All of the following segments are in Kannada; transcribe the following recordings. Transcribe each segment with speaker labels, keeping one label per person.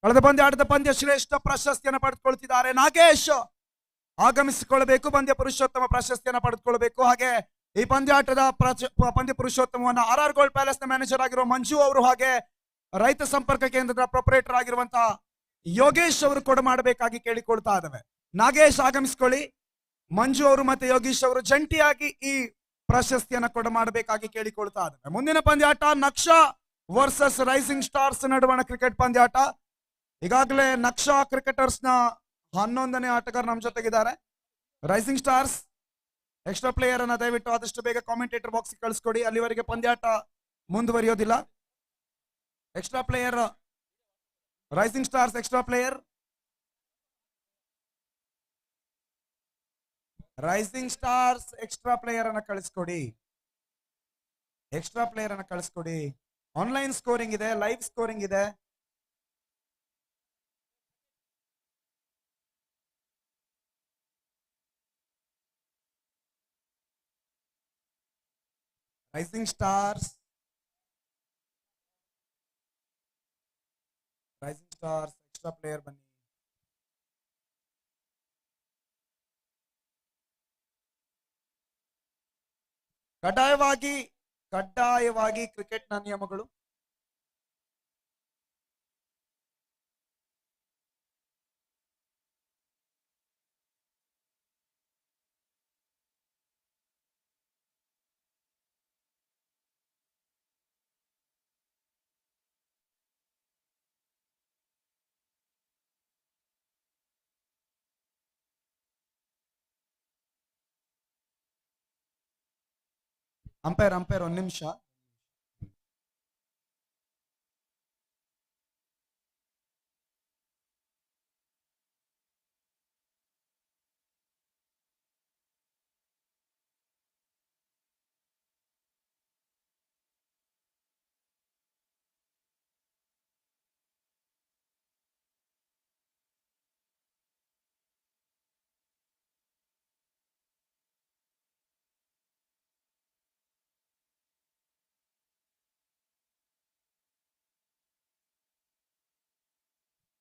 Speaker 1: ಕಳೆದ ಪಂದ್ಯಾಟದ ಪಂದ್ಯ ಶ್ರೇಷ್ಠ ಪ್ರಶಸ್ತಿಯನ್ನು ಪಡೆದುಕೊಳ್ತಿದ್ದಾರೆ ನಾಗೇಶ್. ಆಗಮಿಸಿಕೊಳ್ಳಬೇಕು, ಪಂದ್ಯ ಪುರುಷೋತ್ತಮ ಪ್ರಶಸ್ತಿಯನ್ನು ಪಡೆದುಕೊಳ್ಳಬೇಕು. ಹಾಗೆ ಈ ಪಂದ್ಯಾಟದ ಪಂದ್ಯ ಪುರುಷೋತ್ತಮವನ್ನು RR ಗೋಲ್ಡ್ ಪ್ಯಾಲೇಸ್ ನ ಮ್ಯಾನೇಜರ್ ಆಗಿರುವ ಮಂಜು ಅವರು, ಹಾಗೆ ರೈತ ಸಂಪರ್ಕ ಕೇಂದ್ರದ ಪ್ರೊಪರೇಟರ್ ಆಗಿರುವಂತಹ ಯೋಗೇಶ್ ಅವರು ಕೂಡ ಮಾಡಬೇಕಾಗಿ ಕೇಳಿಕೊಳ್ತಾ ಇದ್ದಾವೆ. ನಾಗೇಶ್ ಆಗಮಿಸಿಕೊಳ್ಳಿ. ಮಂಜು ಅವರು ಮತ್ತೆ ಯೋಗೇಶ್ ಅವರು ಜಂಟಿಯಾಗಿ ಈ ಪ್ರಶಸ್ತಿಯನ್ನ ಕೂಡ ಮಾಡಬೇಕಾಗಿ ಕೇಳಿಕೊಳ್ತಾ ಇದ್ದಾವೆ. ಮುಂದಿನ ಪಂದ್ಯಾಟ ನಕ್ಷಾ ವರ್ಸಸ್ ರೈಸಿಂಗ್ ಸ್ಟಾರ್ಸ್ ನಡುವಣ ಕ್ರಿಕೆಟ್ ಪಂದ್ಯಾಟ. ಈಗಾಗಲೇ ನಕ್ಷಾ ಕ್ರಿಕೆಟರ್ಸ್ ನ 11ನೇ ಆಟಗಾರ ನಮ್ಮ ಜೊತೆಗಿದ್ದಾರೆ. ರೈಸಿಂಗ್ ಸ್ಟಾರ್ಸ್ ಎಕ್ಸ್ಟ್ರಾ ಪ್ಲೇಯರ್ ಅನ್ನ ದಯವಿಟ್ಟು ಆದಷ್ಟು ಬೇಗ ಕಾಮೆಂಟೇಟರ್ ಬಾಕ್ಸ್ ಕಳಿಸ್ಕೊಡಿ, ಅಲ್ಲಿವರೆಗೆ ಪಂದ್ಯಾಟ ಮುಂದುವರಿಯೋದಿಲ್ಲ. Extra player rising stars extra player rising stars extra player ಅನ್ನ ಕಳಿಸ್ಕೊಡಿ. ಎಕ್ಸ್ಟ್ರಾ ಪ್ಲೇಯರ್ ಅನ್ನ ಕಳಿಸ್ಕೊಡಿ. ಆನ್ಲೈನ್ ಸ್ಕೋರಿಂಗ್ ಇದೆ, ಲೈವ್ ಸ್ಕೋರಿಂಗ್ ಇದೆ. ರೈಸಿಂಗ್ ಸ್ಟಾರ್ಸ್ ಎಕ್ಸ್ಟ್ರಾ ಪ್ಲೇಯರ್ ಬನ್ನಿ. ಕಡ್ಡಾಯವಾಗಿ ಕ್ರಿಕೆಟ್ ನ ನಿಯಮಗಳು. ಅಂಪೈರ್ ಒಂದು ನಿಮಿಷ.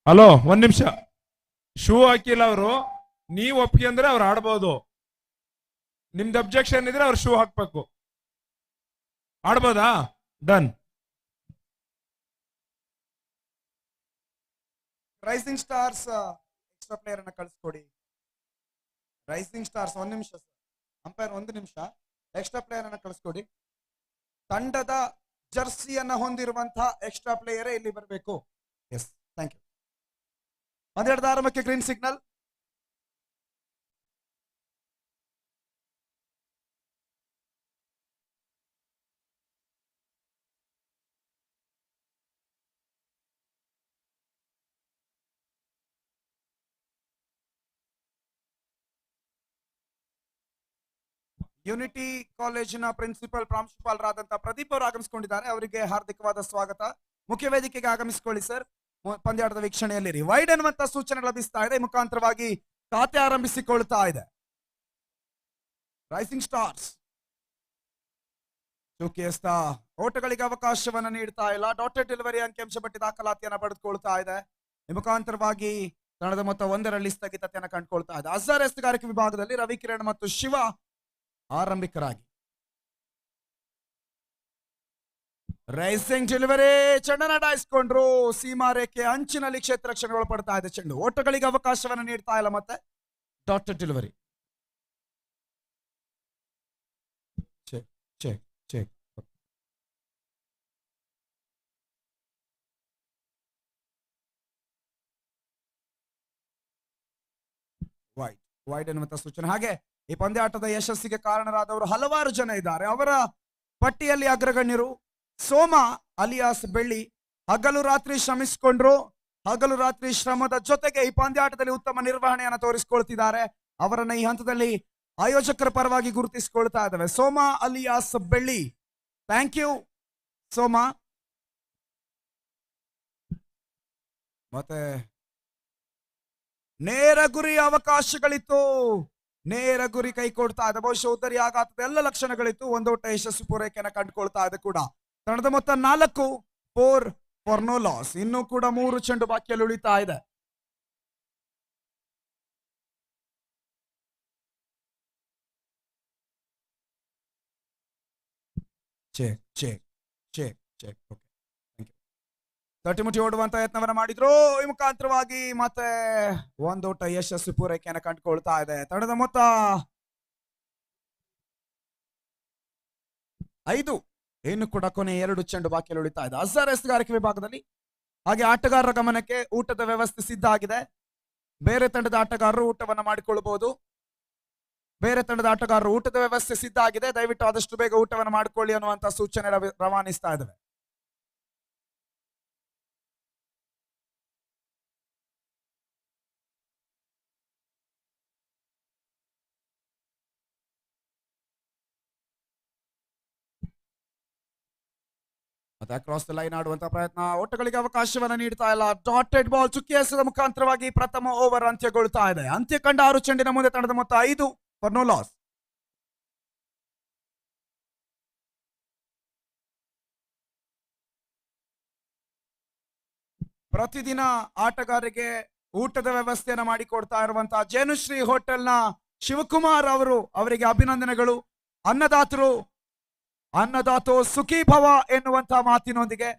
Speaker 2: ಹಲೋ, ಒಂದ್ ನಿಮಿಷ. ಶೂ ಹಾಕಿಲ್ಲ ಅವರು, ನೀವು ಒಪ್ಪಿಗೆ ಅಂದ್ರೆ ಅವ್ರು ಆಡ್ಬೋದು. ನಿಮ್ದು ಅಬ್ಜೆಕ್ಷನ್ ಇದ್ರೆ ಅವ್ರು ಶೂ ಹಾಕ್ಬೇಕು. ಆಡ್ಬೋದಾ? Done.
Speaker 1: Rising stars extra player ಅನ್ನ ಕಳಿಸ್ಕೊಡಿ. ರೈಸಿಂಗ್ ಸ್ಟಾರ್ಸ್ ಒಂದು ನಿಮಿಷ ಸರ್. ಅಂಪೈರ್ ಒಂದು ನಿಮಿಷ. ಎಕ್ಸ್ಟ್ರಾ ಪ್ಲೇಯರ್ ಅನ್ನ ಕಳಿಸ್ಕೊಡಿ. ತಂಡದ ಜರ್ಸಿಯನ್ನ ಹೊಂದಿರುವಂತಹ ಎಕ್ಸ್ಟ್ರಾ ಪ್ಲೇಯರ್ ಇಲ್ಲಿ ಬರಬೇಕು. Yes, thank you. ಪಂದ್ಯದ ಆರಂಭಕ್ಕೆ ಗ್ರೀನ್ ಸಿಗ್ನಲ್. ಯೂನಿಟಿ ಕಾಲೇಜಿನ ಪ್ರಿನ್ಸಿಪಲ್ ಪ್ರಾಂಶುಪಾಲರಾದಂತಹ ಪ್ರದೀಪ್ ಅವರು ಆಗಮಿಸಿಕೊಂಡಿದ್ದಾರೆ. ಅವರಿಗೆ ಹಾರ್ದಿಕವಾದ ಸ್ವಾಗತ. ಮುಖ್ಯ ವೇದಿಕೆಗೆ ಆಗಮಿಸಿಕೊಳ್ಳಿ ಸರ್. ಪಂದ್ಯಾಟದ ವೀಕ್ಷಣೆಯಲ್ಲಿರಿ. ವೈಡ್ ಅನ್ನುವಂತ ಸೂಚನೆ ಲಭಿಸ್ತಾ ಇದೆ, ಮುಖಾಂತರವಾಗಿ ಖಾತೆ ಆರಂಭಿಸಿಕೊಳ್ತಾ ಇದೆ ರೈಸಿಂಗ್ ಸ್ಟಾರ್ಸ್. ಚುಕ್ಕಿಸ್ತಾ ಓಟಗಳಿಗೆ ಅವಕಾಶವನ್ನ ನೀಡ್ತಾ ಇಲ್ಲ. ಡಾಟೆಡ್ ಡೆಲಿವರಿ ಅಂಕಿಅಂಶ ಪಟ್ಟಿ ದಾಖಲಾತಿಯನ್ನ ಪಡೆದುಕೊಳ್ತಾ ಇದೆ. ಈ ಮುಖಾಂತರವಾಗಿ ತಂಡದ ಮೊತ್ತ 1ರಲ್ಲಿ ಸ್ಥಗಿತತೆಯನ್ನು ಕಂಡುಕೊಳ್ತಾ ಇದೆ. ಅಜಾರ್ ಎಸ್ತುಗಾರಿಕೆ ವಿಭಾಗದಲ್ಲಿ ರವಿಕಿರಣ್ ಮತ್ತು ಶಿವ ಆರಂಭಿಕರಾಗಿ. ರೈಸಿಂಗ್ ಡೆಲಿವರಿ ಚೆಂಡನ್ನ ಡಾಯಿಸ್ಕೊಂಡ್ರು. ಸೀಮಾ ರೇಖೆ ಅಂಚಿನಲ್ಲಿ ಕ್ಷೇತ್ರ ರಕ್ಷಣೆ ಒಳಪಡ್ತಾ ಇದೆ ಚೆಂಡು. ಓಟಗಳಿಗೆ ಅವಕಾಶವನ್ನು ನೀಡ್ತಾ ಇಲ್ಲ. ಮತ್ತೆ dotted delivery. Check check check. Wide ಎನ್ನುವಂತ ಸೂಚನೆ. ಹಾಗೆ ಈ ಪಂದ್ಯಾಟದ ಯಶಸ್ಸಿಗೆ ಕಾರಣರಾದವರು ಹಲವಾರು ಜನ ಇದ್ದಾರೆ. ಅವರ ಪಟ್ಟಿಯಲ್ಲಿ ಅಗ್ರಗಣ್ಯರು ಸೋಮ ಅಲಿಯಾಸ್ ಬೆಳ್ಳಿ. ಹಗಲು ರಾತ್ರಿ ಶ್ರಮಿಸಿಕೊಂಡ್ರು. ಹಗಲು ರಾತ್ರಿ ಶ್ರಮದ ಜೊತೆಗೆ ಈ ಪಂದ್ಯಾಟದಲ್ಲಿ ಉತ್ತಮ ನಿರ್ವಹಣೆಯನ್ನು ತೋರಿಸಿಕೊಳ್ತಿದ್ದಾರೆ. ಅವರನ್ನ ಈ ಹಂತದಲ್ಲಿ ಆಯೋಜಕರ ಪರವಾಗಿ ಗುರುತಿಸಿಕೊಳ್ತಾ ಇದ್ದಾವೆ. ಸೋಮ ಅಲಿಯಾಸ್ ಬೆಳ್ಳಿ, ಥ್ಯಾಂಕ್ ಯು ಸೋಮ. ಮತ್ತೆ ನೇರ ಗುರಿ ಅವಕಾಶಗಳಿತ್ತು. ನೇರ ಗುರಿ ಕೈ ಕೊಡ್ತಾ ಇದೆ. ಬಹುಶಃ ಉತ್ತರಿ ಆಘಾತದ ಎಲ್ಲ ಲಕ್ಷಣಗಳಿತ್ತು. ಒಂದೋಟ ಯಶಸ್ವಿ ಪೂರೈಕೆಯನ್ನು ಕಂಡುಕೊಳ್ತಾ ಇದೆ ಕೂಡ. ತಂಡದ ಮೊತ್ತ 4, 4 ಫಾರ್ ನೋ ಲಾಸ್. ಇನ್ನೂ ಕೂಡ 3 ಚೆಂಡು ಬಾಕಿಯಲ್ಲಿ ಉಳಿತಾ ಇದೆ. Check check check check. Okay, thank you. ತಟಿಮುಟಿ ಓಡುವಂತ ಯತ್ನವನ್ನ ಮಾಡಿದ್ರು. ಈ ಮುಖಾಂತರವಾಗಿ ಮತ್ತೆ ಒಂದೋಟ ಯಶಸ್ವಿ ಪೂರೈಕೆಯನ್ನು ಕಂಡುಕೊಳ್ತಾ ಇದೆ. ತಂಡದ ಮೊತ್ತ 5. ಇನ್ನು ಕೂಡ ಕೊನೆ 2 ಚೆಂಡು ಬಾಕಿಯಲ್ಲಿ ಉಳಿತಾ ಇದೆ. ಅಜರ್ ಎಸ್ಗಾರಿಕೆ ವಿಭಾಗದಲ್ಲಿ. ಹಾಗೆ ಆಟಗಾರರ ಗಮನಕ್ಕೆ ಊಟದ ವ್ಯವಸ್ಥೆ ಸಿದ್ಧ ಆಗಿದೆ. ಬೇರೆ ತಂಡದ ಆಟಗಾರರು ಊಟವನ್ನ ಮಾಡಿಕೊಳ್ಳಬಹುದು. ಬೇರೆ ತಂಡದ ಆಟಗಾರರು ಊಟದ ವ್ಯವಸ್ಥೆ ಸಿದ್ಧ ಆಗಿದೆ, ದಯವಿಟ್ಟು ಆದಷ್ಟು ಬೇಗ ಊಟವನ್ನು ಮಾಡಿಕೊಳ್ಳಿ ಅನ್ನುವಂತ ಸೂಚನೆ ರವಾನಿಸ್ತಾ ಇದ್ದೇವೆ. ಮತ್ತೆ ಅಕ್ರಾಸ್ ದ ಲೈನ್ ಆಡುವಂತ ಪ್ರಯತ್ನ, ಓಟಗಳಿಗೆ ಅವಕಾಶವನ್ನ ನೀಡ್ತಾ ಇಲ್ಲ. ಡಾಟೆಡ್ ಬಾಲ್ ಚುಕ್ಕಿ ಎಸೆದ ಮುಖಾಂತರವಾಗಿ ಪ್ರಥಮ ಓವರ್ ಅಂತ್ಯಗೊಳ್ತಾ ಇದೆ. ಅಂತ್ಯ ಕಂಡ 6 ಚೆಂಡಿನ ಮುಂದೆ ತಂಡದ ಮೊತ್ತ 5 ಫಾರ್ ನೋ ಲಾಸ್. ಪ್ರತಿದಿನ ಆಟಗಾರರಿಗೆ ಊಟದ ವ್ಯವಸ್ಥೆಯನ್ನ ಮಾಡಿಕೊಡ್ತಾ ಇರುವಂತಹ ಜೇನುಶ್ರೀ ಹೋಟೆಲ್ನ ಶಿವಕುಮಾರ್ ಅವರಿಗೆ ಅಭಿನಂದನೆಗಳು. ಅನ್ನದಾತೋ ಸುಖೀ ಭವ ಎನ್ನುವಂತಹ ಮಾತಿನೊಂದಿಗೆ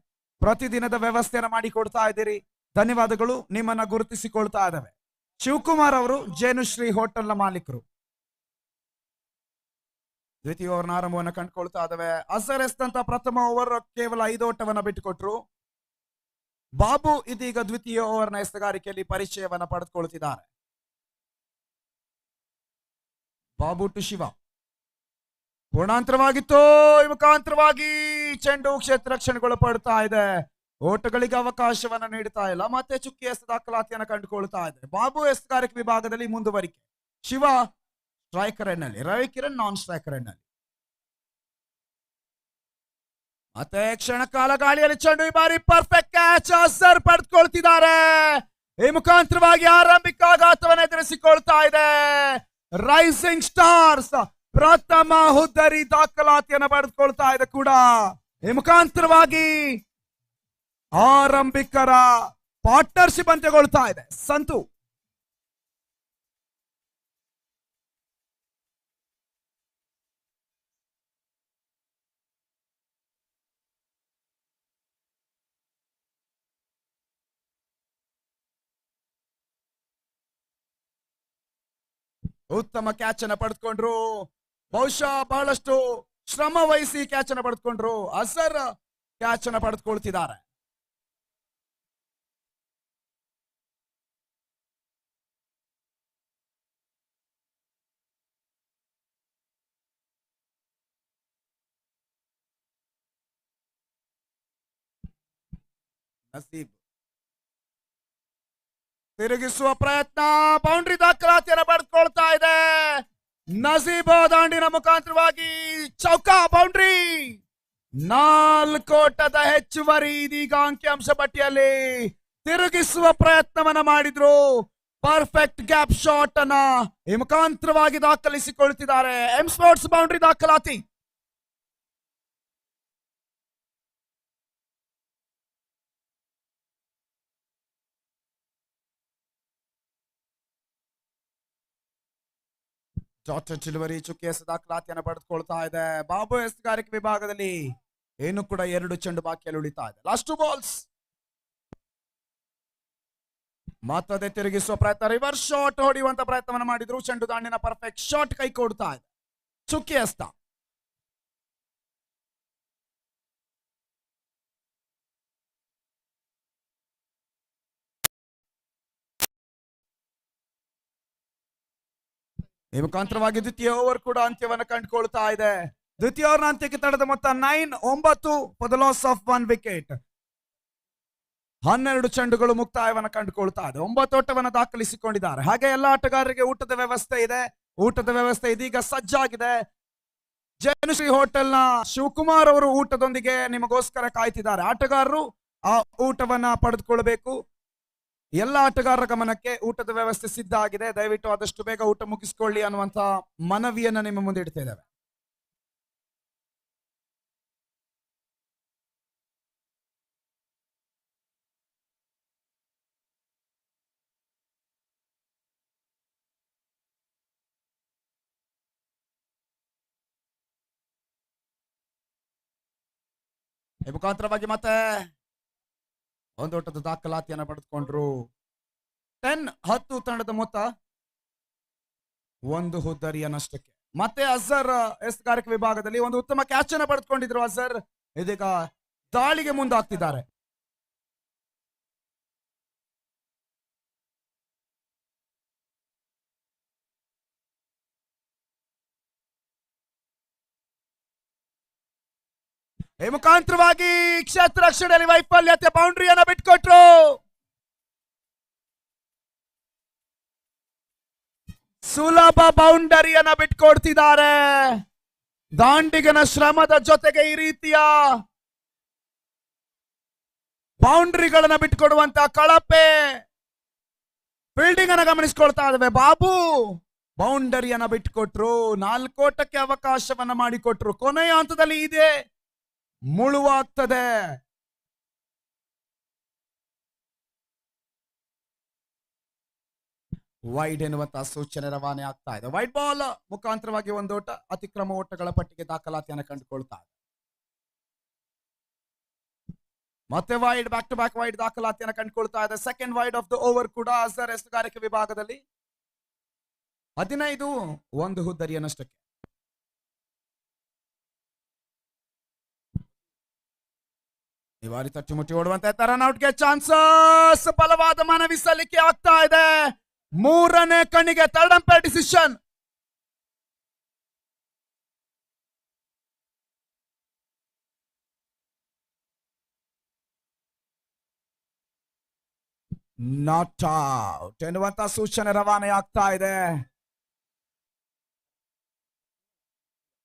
Speaker 1: ಪ್ರತಿದಿನದ ವ್ಯವಸ್ಥೆಯನ್ನ ಮಾಡಿಕೊಡ್ತಾ ಇದ್ದೀರಿ. ಧನ್ಯವಾದಗಳು. ನಿಮ್ಮನ್ನ ಗುರುತಿಸಿಕೊಳ್ತಾ ಇದ್ದಾವೆ. ಶಿವಕುಮಾರ್ ಅವರು ಜೇನುಶ್ರೀ ಹೋಟೆಲ್ನ ಮಾಲೀಕರು. ದ್ವಿತೀಯ ಓವರ್ನ ಆರಂಭವನ್ನು ಕಂಡುಕೊಳ್ತಾ ಇದ್ದಾವೆ. ಅಸರ್ ಎಸ್ದಂತ ಪ್ರಥಮ ಓವರ್ ಕೇವಲ 5 ಓಟವನ್ನ ಬಿಟ್ಟುಕೊಟ್ರು. ಬಾಬು ಇದೀಗ ದ್ವಿತೀಯ ಓವರ್ನ ಎಸೆಗಾರಿಕೆಯಲ್ಲಿ ಪರಿಚಯವನ್ನ ಪಡೆದುಕೊಳ್ತಿದ್ದಾರೆ. ಬಾಬು ಟು ಶಿವ. ಪೂರ್ಣಾಂತರವಾಗಿತ್ತು. ಈ ಮುಖಾಂತರವಾಗಿ ಚೆಂಡು ಕ್ಷೇತ್ರ ರಕ್ಷಣೆಗೊಳಪಡ್ತಾ ಇದೆ. ಓಟಗಳಿಗೆ ಅವಕಾಶವನ್ನ ನೀಡ್ತಾ ಇಲ್ಲ. ಮತ್ತೆ ಚುಕ್ಕಿ ಎಸ್ ದಾಖಲಾತಿಯನ್ನು ಕಂಡುಕೊಳ್ತಾ ಇದೆ. ಬಾಬು ಎಸೆಗಾರಿಕೆ ವಿಭಾಗದಲ್ಲಿ ಮುಂದುವರಿಕೆ. ಶಿವ ಸ್ಟ್ರೈಕರ್ ಎನ್ನಲ್ಲಿ, ರವಿಕಿರಣ್ ನಾನ್ ಸ್ಟ್ರೈಕರ್ ಎನ್ನಲ್ಲಿ. ಮತ್ತೆ ಕ್ಷಣಕಾಲ ಗಾಳಿಯಲ್ಲಿ ಚೆಂಡು. ಈ ಬಾರಿ ಪರ್ಫೆಕ್ಟ್ ಕ್ಯಾಚ್ ಅಸರ್ ಪಡೆದುಕೊಳ್ತಿದ್ದಾರೆ. ಈ ಮುಖಾಂತರವಾಗಿ ಆರಂಭಿಕ ಆಘಾತವನ್ನು ಎದುರಿಸಿಕೊಳ್ತಾ ಇದೆ ರೈಸಿಂಗ್ ಸ್ಟಾರ್ಸ್. ಪ್ರಥಮ ಹುದ್ದರಿ ದಾಖಲಾತಿಯನ್ನು ಪಡೆದುಕೊಳ್ತಾ ಇದೆ ಕೂಡ. ಈ ಮುಖಾಂತರವಾಗಿ ಆರಂಭಿಕರ ಪಾರ್ಟ್ನರ್ಶಿಪ್ ಅಂತ್ಯಗೊಳ್ತಾ ಇದೆ. ಸಂತು ಉತ್ತಮ ಕ್ಯಾಚ್ ಅನ್ನ ಪಡೆದುಕೊಂಡ್ರು. ಬಹುಶಃ ಬಹಳಷ್ಟು ಶ್ರಮ ವಹಿಸಿ ಕ್ಯಾಚ್ ಅನ್ನ ಪಡೆದುಕೊಂಡ್ರು. ಅಸರ್ ಕ್ಯಾಚ್ ಅನ್ನ ಪಡೆದುಕೊಳ್ತಿದ್ದಾರೆ. ನಸೀಬ್ ತಿರುಗಿಸುವ ಪ್ರಯತ್ನ, ಬೌಂಡ್ರಿ ದಾಖಲಾತಿಯನ್ನು ಪಡೆದುಕೊಳ್ತಾ ಇದೆ. ನಸೀಬ್ ದಾಂಡಿನ ಮುಖಾಂತರವಾಗಿ ಚೌಕ ಬೌಂಡ್ರಿ. 4 ಓಟದ ಹೆಚ್ಚುವರಿ ಇದೀಗ ಅಂಕಿಅಂಶ ಪಟ್ಟಿಯಲ್ಲಿ. ತಿರುಗಿಸುವ ಪ್ರಯತ್ನವನ್ನ ಮಾಡಿದ್ರು. ಪರ್ಫೆಕ್ಟ್ ಗ್ಯಾಪ್ ಶಾಟ್ ಅನ್ನ ಈ ಮುಖಾಂತರವಾಗಿ ದಾಖಲಿಸಿಕೊಳ್ತಿದ್ದಾರೆ. ಎಂ ಸ್ಪೋರ್ಟ್ಸ್ ಬೌಂಡ್ರಿ ದಾಖಲಾತಿ. ಡಾಟೆಡ್ ಡೆಲಿವರಿ ಚುಕ್ಕಿ ಎಸ್ ದಾಖಲಾತಿಯನ್ನು ಪಡೆದುಕೊಳ್ತಾ ಇದೆ. ಬಾಬು ಎಸೆಗಾರಿಕೆ ವಿಭಾಗದಲ್ಲಿ ಏನು ಕೂಡ 2 ಚೆಂಡು ಬಾಕಿಯಲ್ಲಿ ಉಳಿತಾ ಇದೆ. Last 2 balls. ಮತ್ತದೇ ತಿರುಗಿಸುವ ಪ್ರಯತ್ನ, ರಿವರ್ಸ್ ಶಾಟ್ ಹೊಡೆಯುವಂತ ಪ್ರಯತ್ನವನ್ನು ಮಾಡಿದ್ರು. ಚೆಂಡು ದಾಂಡಿನ ಪರ್ಫೆಕ್ಟ್ ಶಾಟ್ ಕೈ ಕೊಡ್ತಾ ಇದೆ ಚುಕ್ಕಿ ಎಸ್ತ. ಈ ಮುಖಾಂತರವಾಗಿ ದ್ವಿತೀಯ ಓವರ್ ಕೂಡ ಅಂತ್ಯವನ್ನು ಕಂಡುಕೊಳ್ತಾ ಇದೆ. ದ್ವಿತೀಯ ಓವರ್ನ ಅಂತ್ಯಕ್ಕೆ ತಂಡದ ಮೊತ್ತ 9 for the loss of 1 wicket. 12 ಚೆಂಡುಗಳು ಮುಕ್ತಾಯವನ್ನು ಕಂಡುಕೊಳ್ತಾ ಇದೆ. 9 ಓಟವನ್ನು ದಾಖಲಿಸಿಕೊಂಡಿದ್ದಾರೆ. ಹಾಗೆ ಎಲ್ಲ ಆಟಗಾರರಿಗೆ ಊಟದ ವ್ಯವಸ್ಥೆ ಇದೆ. ಊಟದ ವ್ಯವಸ್ಥೆ ಇದೀಗ ಸಜ್ಜಾಗಿದೆ. ಜಯನುಶ್ರೀ ಹೋಟೆಲ್ನ ಶಿವಕುಮಾರ್ ಅವರು ಊಟದೊಂದಿಗೆ ನಿಮಗೋಸ್ಕರ ಕಾಯ್ತಿದ್ದಾರೆ. ಆಟಗಾರರು ಆ ಊಟವನ್ನ ಪಡೆದುಕೊಳ್ಬೇಕು. ಎಲ್ಲ ಆಟಗಾರರ ಗಮನಕ್ಕೆ ಊಟದ ವ್ಯವಸ್ಥೆ ಸಿದ್ಧ ಆಗಿದೆ. ದಯವಿಟ್ಟು ಆದಷ್ಟು ಬೇಗ ಊಟ ಮುಗಿಸಿಕೊಳ್ಳಿ ಅನ್ನುವಂತ ಮನವಿಯನ್ನ ನಿಮ್ಮ ಮುಂದೆ ಇಡ್ತಾ ಇದ್ದೇವೆ. ಈ ಮುಖಾಂತರವಾಗಿ ಮತ್ತೆ ಒಂದು ಓಟದ ದಾಖಲಾತಿಯನ್ನು ಪಡೆದುಕೊಂಡ್ರು. 10 ತಂಡದ ಮೊತ್ತ 1 ಹುದ್ದರಿಯ ನಷ್ಟಕ್ಕೆ. ಮತ್ತೆ ಅಜರ್ ಎಸ್ತುಗಾರಿಕೆ ವಿಭಾಗದಲ್ಲಿ ಒಂದು ಉತ್ತಮ ಕ್ಯಾಚ್ ಅನ್ನು ಪಡೆದುಕೊಂಡಿದ್ರು. ಅಜರ್ ಇದೀಗ ದಾಳಿಗೆ ಮುಂದಾಗ್ತಿದ್ದಾರೆ. ಈ ಮುಖಾಂತರವಾಗಿ ಕ್ಷೇತ್ರ ರಕ್ಷಣೆಯಲ್ಲಿ ವೈಫಲ್ಯತೆ, ಬೌಂಡ್ರಿಯನ್ನ ಬಿಟ್ಕೊಟ್ರು. ಸುಲಭ ಬೌಂಡರಿಯನ್ನ ಬಿಟ್ಕೊಡ್ತಿದ್ದಾರೆ. ದಾಂಡಿಗನ ಶ್ರಮದ ಜೊತೆಗೆ ಈ ರೀತಿಯ ಬೌಂಡ್ರಿಗಳನ್ನ ಬಿಟ್ಕೊಡುವಂತ ಕಳಪೆ ಫೀಲ್ಡಿಂಗ್ ಅನ್ನ ಗಮನಿಸಿಕೊಳ್ತಾ ಇದ್ದೇವೆ. ಬಾಬು ಬೌಂಡರಿಯನ್ನ ಬಿಟ್ಕೊಟ್ರು. 4 ಓಟಕ್ಕೆ ಅವಕಾಶವನ್ನ ಮಾಡಿಕೊಟ್ರು. ಕೊನೆಯ ಹಂತದಲ್ಲಿ ಇದೆ ಮುಳುವಾಗ್ತದೆ. ವೈಡ್ ಎನ್ನುವಂತಹ ಸೂಚನೆ ರವಾನೆ ಆಗ್ತಾ ಇದೆ. ವೈಡ್ ಬಾಲ್ ಮುಖಾಂತರವಾಗಿ ಒಂದು ಓಟ ಅತಿಕ್ರಮ ಓಟಗಳ ಪಟ್ಟಿಗೆ ದಾಖಲಾತಿಯನ್ನು ಕಂಡುಕೊಳ್ತಾ ಇದೆ. ಮತ್ತೆ wide, back to back wide ದಾಖಲಾತಿಯನ್ನು ಕಂಡುಕೊಳ್ತಾ ಇದೆ. Second wide of the over ಕೂಡ ಅಜರ್ ಎಸ್ತುಗಾರಿಕೆ ವಿಭಾಗದಲ್ಲಿ 15 1 ಹುದ್ದರಿಯ ನಷ್ಟಕ್ಕೆ. ಈ ಬಾರಿ ತಟ್ಟಿಮುಟ್ಟಿ ಓಡುವಂತ ರನ್ಔಟ್ಗೆ ಚಾನ್ಸಸ್. ಬಲವಾದ ಮನವಿ ಸಲ್ಲಿಕೆ ಆಗ್ತಾ ಇದೆ. 3ನೇ ಕಣ್ಣಿಗೆ third umpire decision. Not out ಎನ್ನುವಂತ ಸೂಚನೆ ರವಾನೆ ಆಗ್ತಾ ಇದೆ.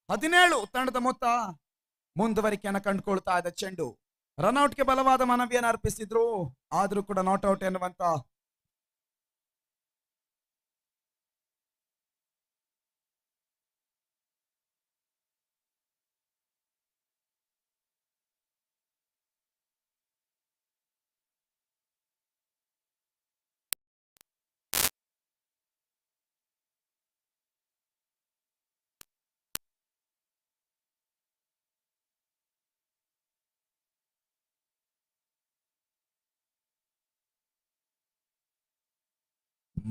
Speaker 1: 17 ತಂಡದ ಮೊತ್ತ ಮುಂದುವರಿಕೆಯನ್ನು ಕಂಡುಕೊಳ್ತಾ ಇದೆ. ಚೆಂಡು ರನ್ಔಟ್ಗೆ ಬಲವಾದ ಮನವಿಯನ್ನು ಅರ್ಪಿಸಿದ್ರು, ಆದ್ರೂ ಕೂಡ ನಾಟ್ ಔಟ್ ಎನ್ನುವಂತ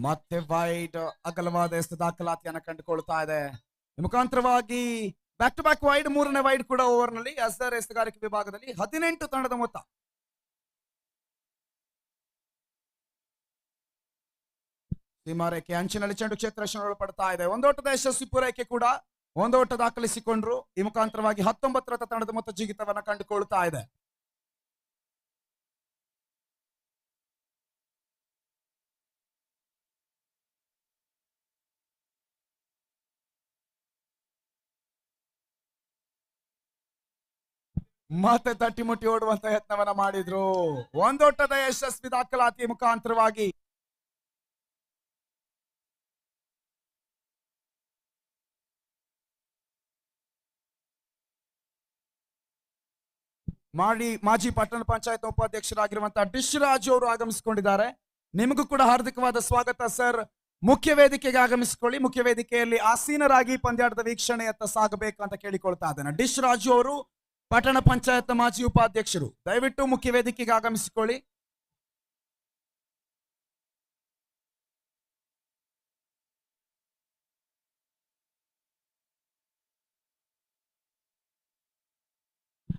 Speaker 1: ಮತ್ತೆ ವೈಡ್ ಅಗಲವಾದ ಎಸ್ತು ದಾಖಲಾತಿಯನ್ನು ಕಂಡುಕೊಳ್ತಾ ಇದೆ. ಮುಖಾಂತರವಾಗಿ ಬ್ಯಾಕ್ ಟು ಬ್ಯಾಕ್ ವೈಡ್, 3ನೇ ವೈಡ್ ಕೂಡ ಓವರ್ ನಲ್ಲಿ ಅಜರ್ ಎಸ್ತುಗಾರಿಕೆ ವಿಭಾಗದಲ್ಲಿ 18 ತಂಡದ ಮೊತ್ತ. ಸೀಮಾರೇಖೆ ಅಂಚಿನಲ್ಲಿ ಚೆಂಡು ಕ್ಷೇತ್ರ ರಕ್ಷಣೆ ಒಳಪಡ್ತಾ ಇದೆ. ಒಂದೋಟದ ಯಶಸ್ವಿ ಪೂರೈಕೆ ಕೂಡ ಒಂದೋಟ ದಾಖಲಿಸಿಕೊಂಡ್ರು. ಈ ಮುಖಾಂತರವಾಗಿ 19 ತಂಡದ ಮೊತ್ತ ಜಿಗಿತವನ್ನ ಕಂಡುಕೊಳ್ತಾ ಇದೆ. ಮತ್ತೆ ತಟ್ಟಿಮುಟ್ಟಿ ಓಡುವಂತ ಯತ್ನವನ್ನ ಮಾಡಿದ್ರು. ಒಂದೋಟದ ಯಶಸ್ವಿ ದಾಖಲಾತಿ ಮುಖಾಂತರವಾಗಿ ಮಾಜಿ ಪಟ್ಟಣ ಪಂಚಾಯತ್ ಉಪಾಧ್ಯಕ್ಷರಾಗಿರುವಂತಹ ಡಿಶ್ ರಾಜು ಅವರು ಆಗಮಿಸಿಕೊಂಡಿದ್ದಾರೆ. ನಿಮಗೂ ಕೂಡ ಹಾರ್ದಿಕವಾದ ಸ್ವಾಗತ ಸರ್. ಮುಖ್ಯ ವೇದಿಕೆಗೆ ಆಗಮಿಸಿಕೊಳ್ಳಿ. ಮುಖ್ಯ ವೇದಿಕೆಯಲ್ಲಿ ಆಸೀನರಾಗಿ ಪಂದ್ಯಾಟದ ವೀಕ್ಷಣೆಯತ್ತ ಸಾಗಬೇಕು ಅಂತ ಕೇಳಿಕೊಳ್ತಾ ಇದ್ದೇನೆ. ಡಿಶ್ ರಾಜು ಅವರು ಪಟ್ಟಣ ಪಂಚಾಯತ್ ಮಾಜಿ ಉಪಾಧ್ಯಕ್ಷರು, ದಯವಿಟ್ಟು ಮುಖ್ಯ ವೇದಿಕೆಗೆ ಆಗಮಿಸಿಕೊಳ್ಳಿ.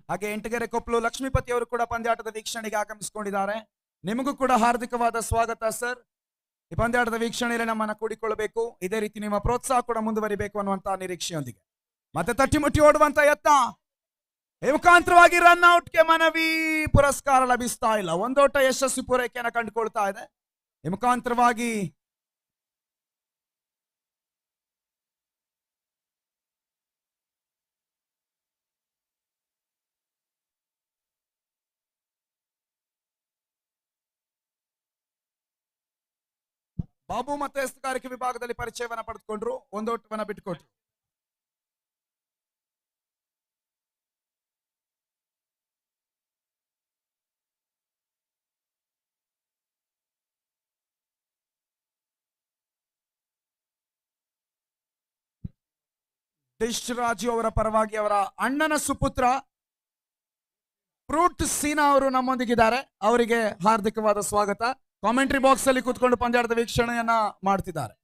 Speaker 1: ಹಾಗೆ ಎಂಟಗೆರೆ ಕೊಪ್ಪಲು ಲಕ್ಷ್ಮೀಪತಿ ಅವರು ಕೂಡ ಪಂದ್ಯಾಟದ ವೀಕ್ಷಣೆಗೆ ಆಗಮಿಸಿಕೊಂಡಿದ್ದಾರೆ. ನಿಮಗೂ ಕೂಡ ಹಾರ್ದಿಕವಾದ ಸ್ವಾಗತ ಸರ್. ಈ ಪಂದ್ಯಾಟದ ವೀಕ್ಷಣೆಯಲ್ಲಿ ನಮ್ಮನ್ನ ಕೂಡಿಕೊಳ್ಳಬೇಕು. ಇದೇ ರೀತಿ ನಿಮ್ಮ ಪ್ರೋತ್ಸಾಹ ಕೂಡ ಮುಂದುವರಿಬೇಕು ಅನ್ನುವಂತಹ ನಿರೀಕ್ಷೆಯೊಂದಿಗೆ ಮತ್ತೆ ತಟ್ಟಿಮುಟ್ಟಿ ಓಡುವಂತ ಯತ್ನ. ಈ ಮುಖಾಂತರವಾಗಿ ರನ್ ಔಟ್ಗೆ ಮನವಿ, ಪುರಸ್ಕಾರ ಲಭಿಸ್ತಾ ಇಲ್ಲ. ಒಂದೋಟ ಯಶಸ್ವಿ ಪೂರೈಕೆಯನ್ನು ಕಂಡುಕೊಳ್ತಾ ಇದೆ. ಈ ಮುಖಾಂತರವಾಗಿ ಬಾಬು ಮತ್ತೆ ಎಸ್ತುಗಾರಿಕೆ ವಿಭಾಗದಲ್ಲಿ ಪರಿಚಯವನ್ನ ಪಡೆದುಕೊಂಡ್ರು. ಒಂದೋಟವನ್ನ ಬಿಟ್ಟುಕೊಟ್ರು. ಡಿಶ್ ರಾಜು ಅವರ ಪರವಾಗಿ ಅವರ ಅಣ್ಣನ ಸುಪುತ್ರ ಫ್ರೂಟ್ ಸೀನಾ ಅವರು ನಮ್ಮೊಂದಿಗಿದ್ದಾರೆ, ಅವರಿಗೆ ಹಾರ್ದಿಕವಾದ ಸ್ವಾಗತ. ಕಾಮೆಂಟ್ರಿ ಬಾಕ್ಸ್ ಅಲ್ಲಿ ಕೂತ್ಕೊಂಡು ಪಂದ್ಯಾಟದ ವೀಕ್ಷಣೆಯನ್ನ ಮಾಡ್ತಿದ್ದಾರೆ.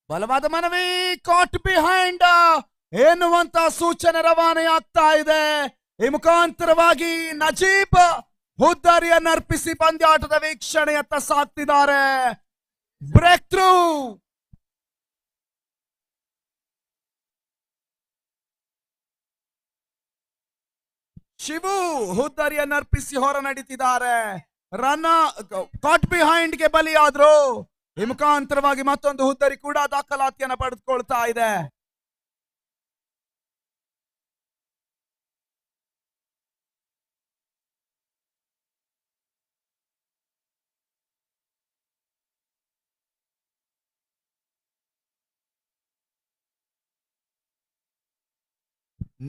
Speaker 1: ಬಲವಾದ ಮನವಿ, ಕಾಟ್ ಬಿಹೈಂಡ್ ಎನ್ನುವಂತ ಸೂಚನೆ ರವಾನೆ ಆಗ್ತಾ ಇದೆ. ಈ ಮುಖಾಂತರವಾಗಿ ನಜೀಬ್ ಹುದ್ದಾರಿಯನ್ನು ಅರ್ಪಿಸಿ ಪಂದ್ಯಾಟದ ವೀಕ್ಷಣೆಯತ್ತ ಸಾಕ್ತಿದ್ದಾರೆ. Breakthrough. ಶಿವು ಹುದ್ದಾರಿಯನ್ನು ಅರ್ಪಿಸಿ ಹೊರ ನಡೀತಿದ್ದಾರೆ. ರನ್ ಕಾಟ್ ಬಿಹೈಂಡ್ ಗೆ ಬಲಿಯಾದ್ರು. ಈ ಮುಖಾಂತರವಾಗಿ ಮತ್ತೊಂದು ಹುದ್ದರಿ ಕೂಡ ದಾಖಲಾತಿಯನ್ನು ಪಡೆದುಕೊಳ್ತಾ ಇದೆ.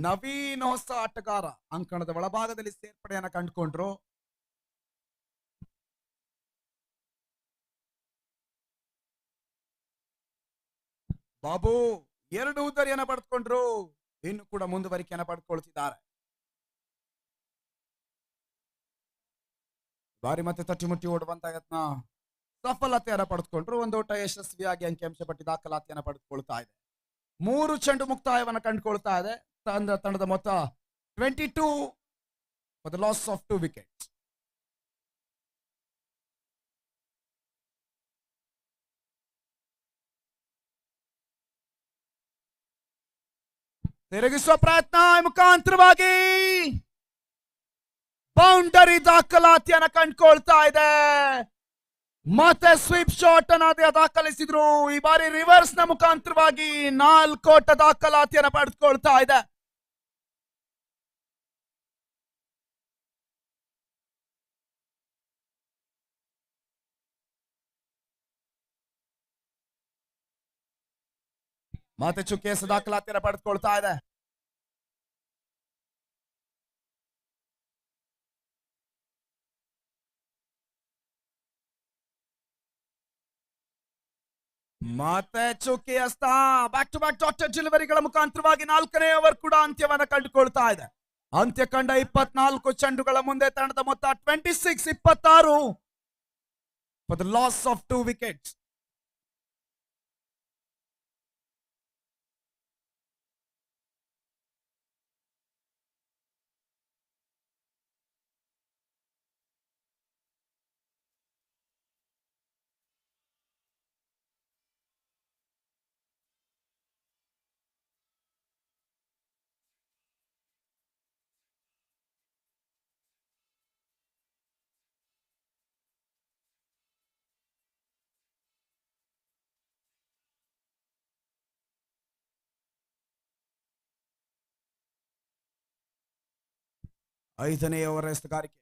Speaker 1: ನವೀನ್ ಹೊಸ ಆಟಗಾರ ಅಂಕಣದ ಒಳಭಾಗದಲ್ಲಿ ಸೇರ್ಪಡೆಯನ್ನ ಕಂಡುಕೊಂಡ್ರು. ಬಾಬು 2 ಹುದ್ದರಿಯನ್ನ ಪಡೆದುಕೊಂಡ್ರು. ಇನ್ನು ಕೂಡ ಮುಂದುವರಿಕೆಯನ್ನ ಪಡೆದುಕೊಳ್ತಿದ್ದಾರೆ. ಬಾರಿ ಮತ್ತೆ ತಟ್ಟಿಮುಟ್ಟಿ ಓಡುವಂತ ಯತ್ನ ಸಫಲತೆಯನ್ನ ಪಡೆದುಕೊಂಡ್ರು. ಒಂದು ಓಟ ಯಶಸ್ವಿಯಾಗಿ ಅಂಕಿಅಂಶ ಪಟ್ಟಿ ದಾಖಲಾತಿಯನ್ನ ಪಡೆದುಕೊಳ್ತಾ ಇದೆ. 3 ಚೆಂಡು ಮುಕ್ತಾಯವನ್ನ ಕಂಡುಕೊಳ್ತಾ ಇದೆ. ತಂಡದ ಮೊತ್ತ 22 for the loss of 2 wickets. ತಿರುಗಿಸುವ ಪ್ರಯತ್ನ, ಮುಖಾಂತರವಾಗಿ ಬೌಂಡರಿ ದಾಖಲಾತಿಯನ್ನ ಕಂಡುಕೊಳ್ತಾ ಇದೆ. ಮತ್ತೆ ಸ್ವೀಪ್ ಶಾಟ್ ಅನ್ನ ದಾಖಲಿಸಿದ್ರು. ಈ ಬಾರಿ ರಿವರ್ಸ್ ನ ಮುಖಾಂತರವಾಗಿ 4 ಓಟ ದಾಖಲಾತಿಯನ್ನ ಪಡೆದುಕೊಳ್ತಾ ಇದೆ. ಮತ್ತೆ ಚುಕ್ಕಿಯ ದಾಖಲಾತಿಯನ್ನ ಪಡೆದುಕೊಳ್ತಾ ಇದೆ. ಮತ್ತೆ ಚುಕ್ಕಿಯಸ್ತ ಬ್ಯಾಕ್ ಟು ಬ್ಯಾಕ್ ಡಾಟೆಡ್ ಡೆಲಿವರಿಗಳ ಮುಖಾಂತರವಾಗಿ 4ನೇ ಓವರ್ ಕೂಡ ಅಂತ್ಯವನ್ನ ಕಂಡುಕೊಳ್ತಾ ಇದೆ. ಅಂತ್ಯ ಕಂಡ 24 ಚೆಂಡುಗಳ ಮುಂದೆ ತಂಡದ ಮೊತ್ತ 26-26 for the loss of 2 wickets. ಐದನೇ ಓವರ್ ಎಸೆಗಾರಿಕೆ.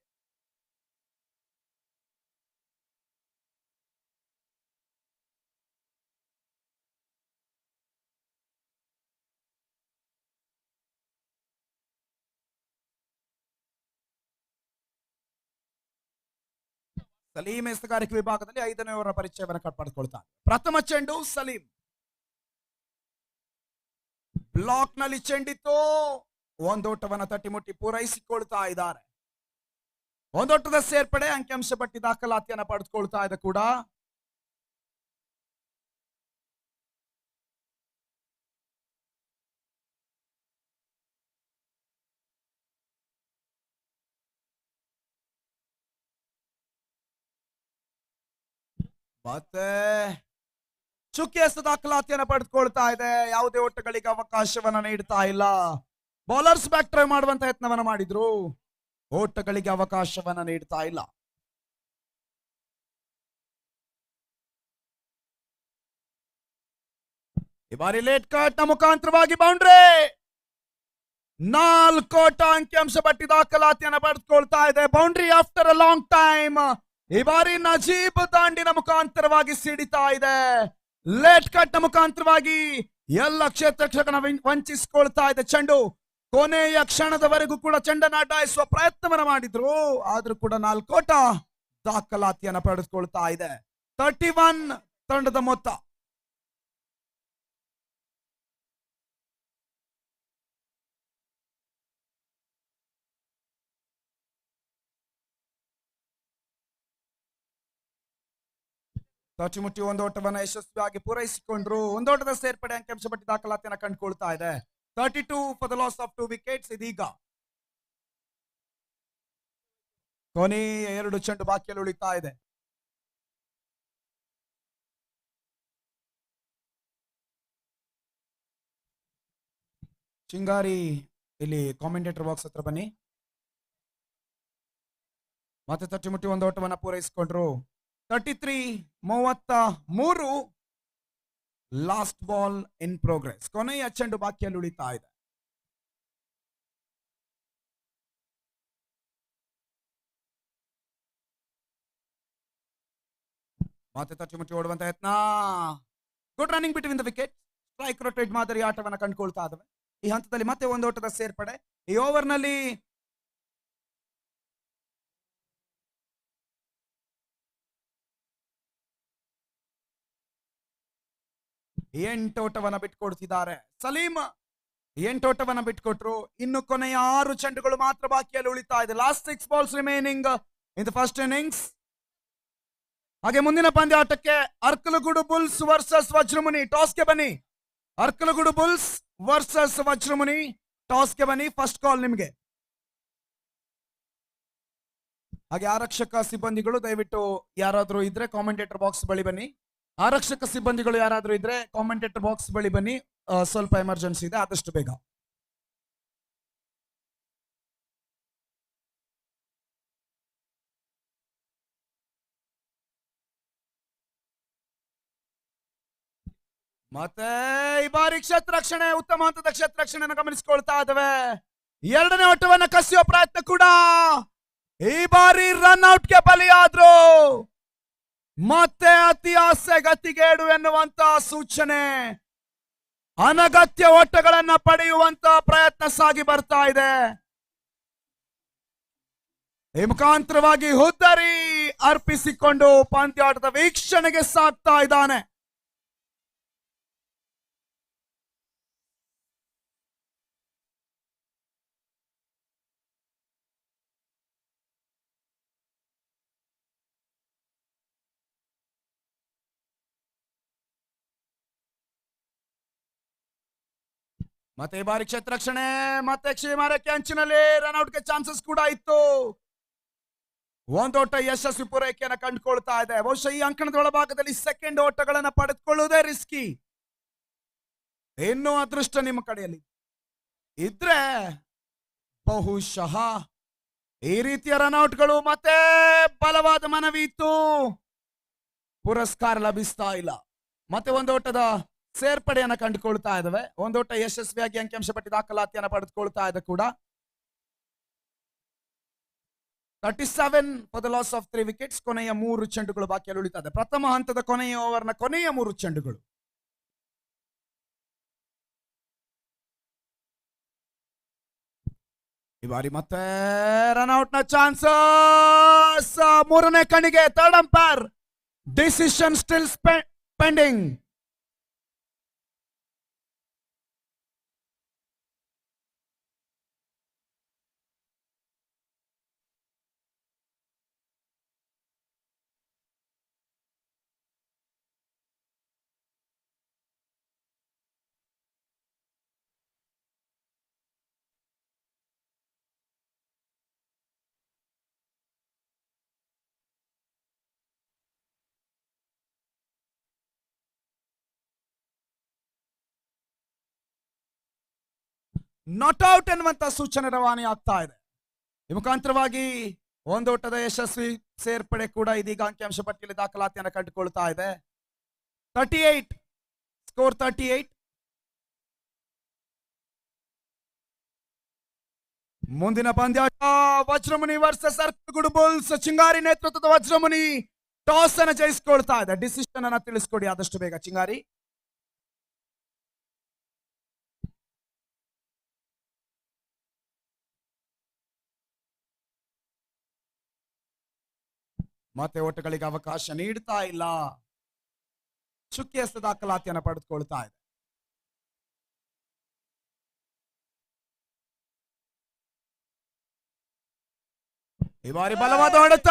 Speaker 1: ಸಲೀಂ ಎಸೆಗಾರಿಕೆ ವಿಭಾಗದಲ್ಲಿ 5ನೇ ಓವರ್ ಪರಿಚಯವನ್ನು ಪಡೆದುಕೊಳ್ತಾರೆ. ಪ್ರಥಮ ಚೆಂಡು ಸಲೀಂ. ಬ್ಲಾಕ್ ನಲ್ಲಿ ಚೆಂಡಿತ್ತು. ಒಂದೋಟವನ್ನ ತಟ್ಟಿಮುಟ್ಟಿ ಪೂರೈಸಿಕೊಳ್ತಾ ಇದ್ದಾರೆ. ಒಂದೋಟದ ಸೇರ್ಪಡೆ ಅಂಕಿಅಂಶ ಪಟ್ಟಿ ದಾಖಲಾತಿಯನ್ನ ಪಡೆದುಕೊಳ್ತಾ ಇದೆ ಕೂಡ. ಮತ್ತೆ ಚುಕ್ಕಿಯಸ್ತ ದಾಖಲಾತಿಯನ್ನ ಪಡೆದುಕೊಳ್ತಾ ಇದೆ. ಯಾವುದೇ ಓಟಗಳಿಗೆ ಅವಕಾಶವನ್ನ ನೀಡ್ತಾ ಇಲ್ಲ. ಬೌಲರ್ಸ್ ಬ್ಯಾಕ್ ಟ್ರೈ ಮಾಡುವಂತ ಯತ್ನವನ್ನ ಮಾಡಿದ್ರು. ಓಟಗಳಿಗೆ ಅವಕಾಶವನ್ನ ನೀಡ್ತಾ ಇಲ್ಲ. ಈ ಬಾರಿ ಲೇಟ್ ಕಟ್ ನ ಮುಖಾಂತರವಾಗಿ ಬೌಂಡ್ರಿ. 4 ಓಟ ಅಂಕಿಅಂಶ ಪಟ್ಟಿ ದಾಖಲಾತಿಯನ್ನ ಪಡೆದುಕೊಳ್ತಾ ಇದೆ. Boundary after a long time. ಈ ಬಾರಿ ನಜೀಬ್ ದಾಂಡಿನ ಮುಖಾಂತರವಾಗಿ ಸಿಡಿತಾ ಇದೆ. ಲೇಟ್ ಕಟ್ ನ ಮುಖಾಂತರವಾಗಿ ಎಲ್ಲ ಕ್ಷೇತ್ರಕ್ಷಕನ ವಂಚಿಸಿಕೊಳ್ತಾ ಇದೆ ಚೆಂಡು. ಕೊನೆಯ ಕ್ಷಣದವರೆಗೂ ಕೂಡ ಚೆಂಡನ್ನು ಅಡ್ಡಾಯಿಸುವ ಪ್ರಯತ್ನವನ್ನ ಮಾಡಿದ್ರು, ಆದ್ರೂ ಕೂಡ 4 ಓಟ ದಾಖಲಾತಿಯನ್ನು ಪಡೆದುಕೊಳ್ತಾ ಇದೆ. 31 ತಂಡದ ಮೊತ್ತ. ಮುಟ್ಟಿ ಒಂದು ಓಟವನ್ನ ಯಶಸ್ವಿಯಾಗಿ ಪೂರೈಸಿಕೊಂಡ್ರು. ಒಂದೋಟದ ಸೇರ್ಪಡೆ ಅಂಕಿಅಂಶ ಪಟ್ಟಿ ದಾಖಲಾತಿಯನ್ನು ಕಂಡುಕೊಳ್ತಾ ಇದೆ. 32 for the loss of 2 wickets. ಇದೀಗ ಕೊನೆಯ 2 ಚೆಂಡು ಬಾಕಿಯಲ್ಲಿ ಉಳಿತಾ ಇದೆ. ಚಿಂಗಾರಿ ಇಲ್ಲಿ ಕಾಮೆಂಟೇಟರ್ ಬಾಕ್ಸ್ ಹತ್ರ ಬನ್ನಿ. ಮತ್ತೆ 30 ಮುಟ್ಟಿ ಒಂದು ಓಟವನ್ನ ಪೂರೈಸಿಕೊಂಡ್ರು. 33 ಲಾಸ್ಟ್ ಬಾಲ್ ಇನ್ ಪ್ರೋಗ್ರೆಸ್. ಕೊನೆಯ ಚೆಂಡು ಬಾಕಿಯಲ್ಲಿ ಉಳಿತಾ ಇದೆ. ಮತ್ತೆ 30 ಮುಟ್ಟಿ ಓಡುವಂತ ಯತ್ನ. Good running between the wicket. Strike rotate ಮಾದರಿ ಆಟವನ್ನ ಕಂಡುಕೊಳ್ತಾ ಇದ್ದಾವೆ. ಈ ಹಂತದಲ್ಲಿ ಮತ್ತೆ ಒಂದು ಓಟದ ಸೇರ್ಪಡೆ. ಈ ಓವರ್ನಲ್ಲಿ ಎಂಟೋಟವನ್ನ ಬಿಟ್ಕೊಡ್ತಿದ್ದಾರೆ. ಸಲೀಂ 8 ಓಟವನ್ನ ಬಿಟ್ಕೊಟ್ರು. ಇನ್ನು ಕೊನೆಯ 6 ಚೆಂಡುಗಳು ಮಾತ್ರ ಬಾಕಿಯಲ್ಲಿ ಉಳಿತಾ ಇದೆ. Last 6 balls remaining in the first innings. ಹಾಗೆ ಮುಂದಿನ ಪಂದ್ಯಾಟಕ್ಕೆ ಅರ್ಕಲಗೂಡು ಬುಲ್ಸ್ ವರ್ಸಸ್ ವಜ್ರಮುನಿ. ಟಾಸ್ಗೆ ಬನ್ನಿ. Arkalgud Bulls versus Vajramuni. ಟಾಸ್ಗೆ ಬನ್ನಿ. ಫಸ್ಟ್ ಕಾಲ್ ನಿಮ್ಗೆ. ಹಾಗೆ ಆರಕ್ಷಕ ಸಿಬ್ಬಂದಿಗಳು ದಯವಿಟ್ಟು ಯಾರಾದ್ರೂ ಇದ್ರೆ ಕಾಮೆಂಟೇಟರ್ ಬಾಕ್ಸ್ ಬಳಿ ಬನ್ನಿ. ಆರಕ್ಷಕ ಸಿಬ್ಬಂದಿಗಳು ಯಾರಾದ್ರೂ ಇದ್ರೆ ಕಾಮೆಂಟೇಟರ್ ಬಾಕ್ಸ್ ಬಳಿ ಬನ್ನಿ. ಸ್ವಲ್ಪ ಎಮರ್ಜೆನ್ಸಿ ಇದೆ, ಆದಷ್ಟು ಬೇಗ. ಮತ್ತೆ ಈ ಬಾರಿ ಕ್ಷೇತ್ರ ರಕ್ಷಣೆ, ಉತ್ತಮ ಹಂತದ ಕ್ಷೇತ್ರ ರಕ್ಷಣೆಯನ್ನು ಗಮನಿಸಿಕೊಳ್ತಾ ಇದ್ದಾವೆ. 2ನೇ ಓಟವನ್ನ ಕಸಿಯುವ ಪ್ರಯತ್ನ ಕೂಡ. ಈ ಬಾರಿ ರನ್ ಔಟ್ಗೆ ಬಲಿಯಾದ್ರು. ಮತ್ತೆ ಅತಿ ಆಸೆ ಗತಿಗೇಡು ಎನ್ನುವಂತ ಸೂಚನೆ. ಅನಗತ್ಯ ಓಟಗಳನ್ನ ಪಡೆಯುವಂತ ಪ್ರಯತ್ನ ಸಾಗಿ ಬರ್ತಾ ಇದೆ. ಈ ಮುಖಾಂತರವಾಗಿ ಹುದ್ದರಿ ಅರ್ಪಿಸಿಕೊಂಡು ಪಂದ್ಯಾಟದ ವೀಕ್ಷಣೆಗೆ ಸಾಗ್ತಾ ಇದ್ದಾನೆ. ಮತ್ತೆ ಈ ಬಾರಿ ಕ್ಷೇತ್ರ ರಕ್ಷಣೆ, ಮತ್ತೆ ಕ್ಷೇಮಾರಕ್ಕೆ ಅಂಚಿನಲ್ಲಿ ರನ್ಔಟ್ಗೆ ಚಾನ್ಸಸ್ ಕೂಡ ಇತ್ತು. ಒಂದೋಟ ಯಶಸ್ವಿ ಪೂರೈಕೆಯನ್ನು ಕಂಡುಕೊಳ್ತಾ ಇದೆ. ಬಹುಶಃ ಈ ಅಂಕಣದ ಒಳಭಾಗದಲ್ಲಿ ಸೆಕೆಂಡ್ ಓಟಗಳನ್ನ ಪಡೆದುಕೊಳ್ಳುವುದೇ ರಿಸ್ಕಿ. ಇನ್ನೂ ಅದೃಷ್ಟ ನಿಮ್ಮ ಕಡೆಯಲ್ಲಿ ಇದ್ರೆ ಬಹುಶಃ ಈ ರೀತಿಯ ರನ್ಔಟ್ಗಳು. ಮತ್ತೆ ಬಲವಾದ ಮನವಿ ಇತ್ತು, ಪುರಸ್ಕಾರ ಲಭಿಸ್ತಾ ಇಲ್ಲ. ಮತ್ತೆ ಒಂದೋಟದ ಸೇರ್ಪಡೆಯನ್ನ ಕಂಡುಕೊಳ್ತಾ ಇದ್ದಾವೆ. ಒಂದೋಟ ಯಶಸ್ವಿಯಾಗಿ ಅಂಕಿಅಂಶ ಪಟ್ಟಿ ದಾಖಲಾತಿಯನ್ನು ಪಡೆದುಕೊಳ್ತಾ ಇದೆ ಕೂಡ. 37 for the loss of 3 wickets. ಕೊನೆಯ 3 ಚೆಂಡುಗಳು ಬಾಕಿಯಲ್ಲಿ ಉಳಿತಾ ಇದೆ. ಪ್ರಥಮ ಹಂತದ ಕೊನೆಯ ಓವರ್ನ ಕೊನೆಯ 3 ಚೆಂಡುಗಳು. ಈ ಬಾರಿ ಮತ್ತೆ ರನ್ಔಟ್ ನ ಚಾನ್ಸಸ್. 3ನೇ ಕಣಿಗೆ third umpire decision still pending. Not out ಎನ್ನುವಂತ ಸೂಚನೆ ರವಾನೆ ಆಗ್ತಾ ಇದೆ. ಈ ಮುಖಾಂತರವಾಗಿ ಒಂದೋಟದ ಯಶಸ್ವಿ ಸೇರ್ಪಡೆ ಕೂಡ ಇದೀಗ ಅಂಕಿಅಂಶ ಪಟ್ಟಿಯಲ್ಲಿ ದಾಖಲಾತಿಯನ್ನು ಕಂಡುಕೊಳ್ತಾ ಇದೆ. 38 ಸ್ಕೋರ್ 38. ಮುಂದಿನ ಪಂದ್ಯಾಟ ವಜ್ರಮುನಿ ವರ್ಸಸ್ ಅರ್ಕಲಗೂಡು ಬುಲ್ಸ್. ಚಿಂಗಾರಿ ನೇತೃತ್ವದ ವಜ್ರಮುನಿ ಟಾಸ್ ಅನ್ನು ಜಯಿಸಿಕೊಳ್ತಾ ಇದೆ. ಡಿಸಿಷನ್ ಅನ್ನ ತಿಳಿಸ್ಕೊಡಿ ಆದಷ್ಟು ಬೇಗ ಚಿಂಗಾರಿ. ಮತ್ತೆ ಓಟಗಳಿಗೆ ಅವಕಾಶ ನೀಡ್ತಾ ಇಲ್ಲ. ಚುಕ್ಕಿ ಎಸೆತ ದಾಖಲಾತಿಯನ್ನು ಪಡೆದುಕೊಳ್ತಾ ಇದೆ. ಈ ಬಾರಿ ಬಲವಾದ ಹೊಡೆತ,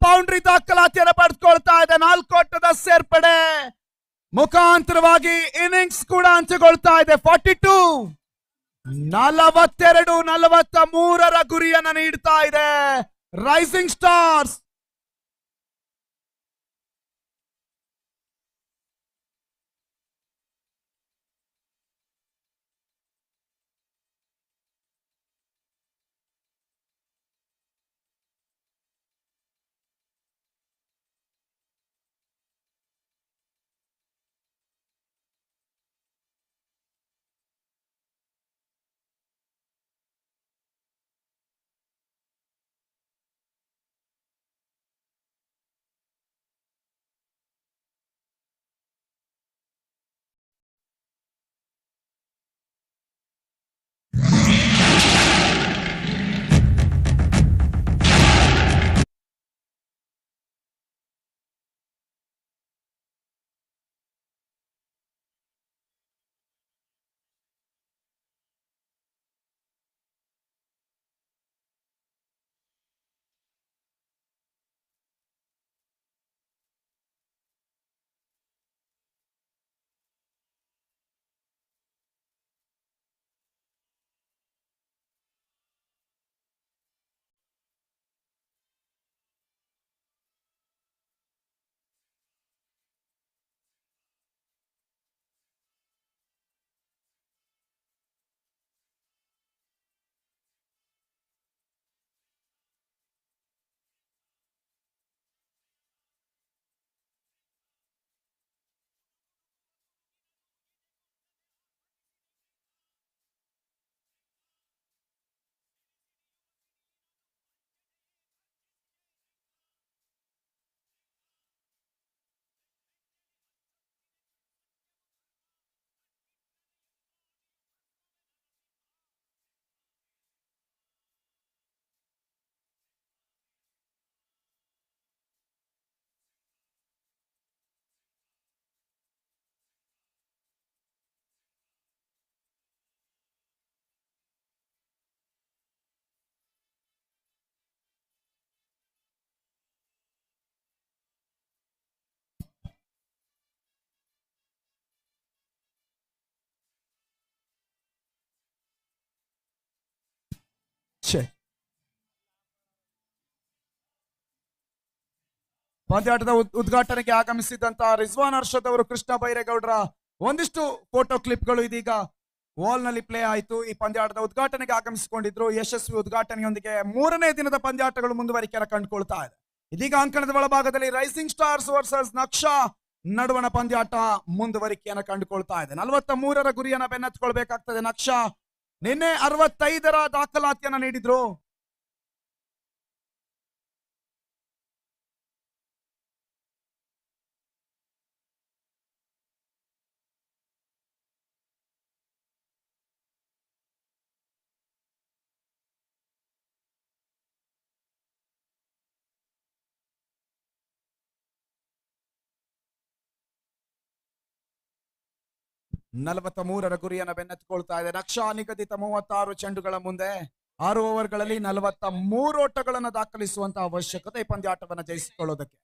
Speaker 1: ಬೌಂಡ್ರಿ ದಾಖಲಾತಿಯನ್ನು ಪಡೆದುಕೊಳ್ತಾ ಇದೆ. 4 ಓಟದ ಸೇರ್ಪಡೆ ಮುಖಾಂತರವಾಗಿ ಇನ್ನಿಂಗ್ಸ್ ಕೂಡ ಅಂತ್ಯಗೊಳ್ತಾ ಇದೆ. 42 42-43 ಗುರಿಯನ್ನ ನೀಡ್ತಾ ಇದೆ ರೈಸಿಂಗ್ ಸ್ಟಾರ್ಸ್. ಪಂದ್ಯಾಟದ ಉದ್ಘಾಟನೆಗೆ ಆಗಮಿಸಿದಂತ ರಿಜ್ವಾನ್ ಅರ್ಷದ್ ಅವರು, ಕೃಷ್ಣ ಬೈರೇಗೌಡರ ಒಂದಿಷ್ಟು ಫೋಟೋ ಕ್ಲಿಪ್ಗಳು ಇದೀಗ ವಾಲ್ ನಲ್ಲಿ ಪ್ಲೇ ಆಯಿತು. ಈ ಪಂದ್ಯಾಟದ ಉದ್ಘಾಟನೆಗೆ ಆಗಮಿಸಿಕೊಂಡಿದ್ರು. ಯಶಸ್ವಿ ಉದ್ಘಾಟನೆಯೊಂದಿಗೆ 3ನೇ ದಿನದ ಪಂದ್ಯಾಟಗಳು ಮುಂದುವರಿಕೆಯನ್ನು ಕಂಡುಕೊಳ್ತಾ ಇದೆ. ಇದೀಗ ಅಂಕಣದ ಒಳಭಾಗದಲ್ಲಿ ರೈಸಿಂಗ್ ಸ್ಟಾರ್ಸ್ ವರ್ಸಸ್ ನಕ್ಷಾ ನಡುವಣ ಪಂದ್ಯಾಟ ಮುಂದುವರಿಕೆಯನ್ನು ಕಂಡುಕೊಳ್ತಾ ಇದೆ. 43 ಗುರಿಯನ್ನ ಬೆನ್ನತ್ಕೊಳ್ಬೇಕಾಗ್ತದೆ ನಕ್ಷಾ. ನಿನ್ನೆ 65 ದಾಖಲಾತಿಯನ್ನ ನೀಡಿದ್ರು. ನಲವತ್ತ ಗುರಿಯನ್ನ ಬೆನ್ನತ್ತಿಕೊಳ್ತಾ ಇದೆ ನಕ್ಷಾ. ನಿಗದಿತ 36 ಚೆಂಡುಗಳ ಮುಂದೆ 6 ಓವರ್ಗಳಲ್ಲಿ 43 ಓಟಗಳನ್ನು ದಾಖಲಿಸುವಂತಹ ಅವಶ್ಯಕತೆ ಈ ಪಂದ್ಯಾಟವನ್ನು ಜಯಿಸಿಕೊಳ್ಳೋದಕ್ಕೆ.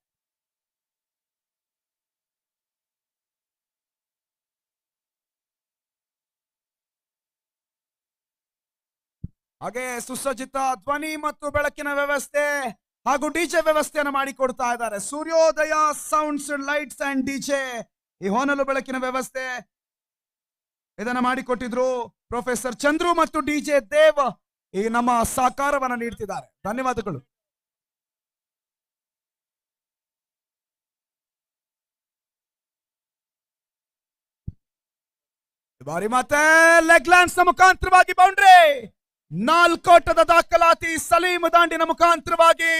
Speaker 1: ಹಾಗೆ ಸುಸಜ್ಜಿತ ಧ್ವನಿ ಮತ್ತು ಬೆಳಕಿನ ವ್ಯವಸ್ಥೆ ಹಾಗೂ ಡಿಜೆ ವ್ಯವಸ್ಥೆಯನ್ನು ಮಾಡಿಕೊಡ್ತಾ ಇದ್ದಾರೆ ಸೂರ್ಯೋದಯ ಸೌಂಡ್ಸ್ ಲೈಟ್ಸ್ ಅಂಡ್ ಡಿಜೆ. ಈ ಹೊನಲು ಬೆಳಕಿನ ವ್ಯವಸ್ಥೆ ಇದನ್ನ ಮಾಡಿಕೊಟ್ಟಿದ್ರು ಪ್ರೊಫೆಸರ್ ಚಂದ್ರು ಮತ್ತು ಡಿಜೆ ದೇವ್ ಈ ನಮ್ಮ ಸಹಕಾರವನ್ನ ನೀಡ್ತಿದ್ದಾರೆ. ಧನ್ಯವಾದಗಳು. ಬಾರಿ ಮತ್ತೆ ಲೆಗ್ ಲ್ಯಾನ್ಸ್ ಮುಖಾಂತರವಾಗಿ ಬೌಂಡ್ರಿ. 4 ಓಟದ ದಾಖಲಾತಿ ಸಲೀಂ ದಾಂಡಿನ ಮುಖಾಂತರವಾಗಿ.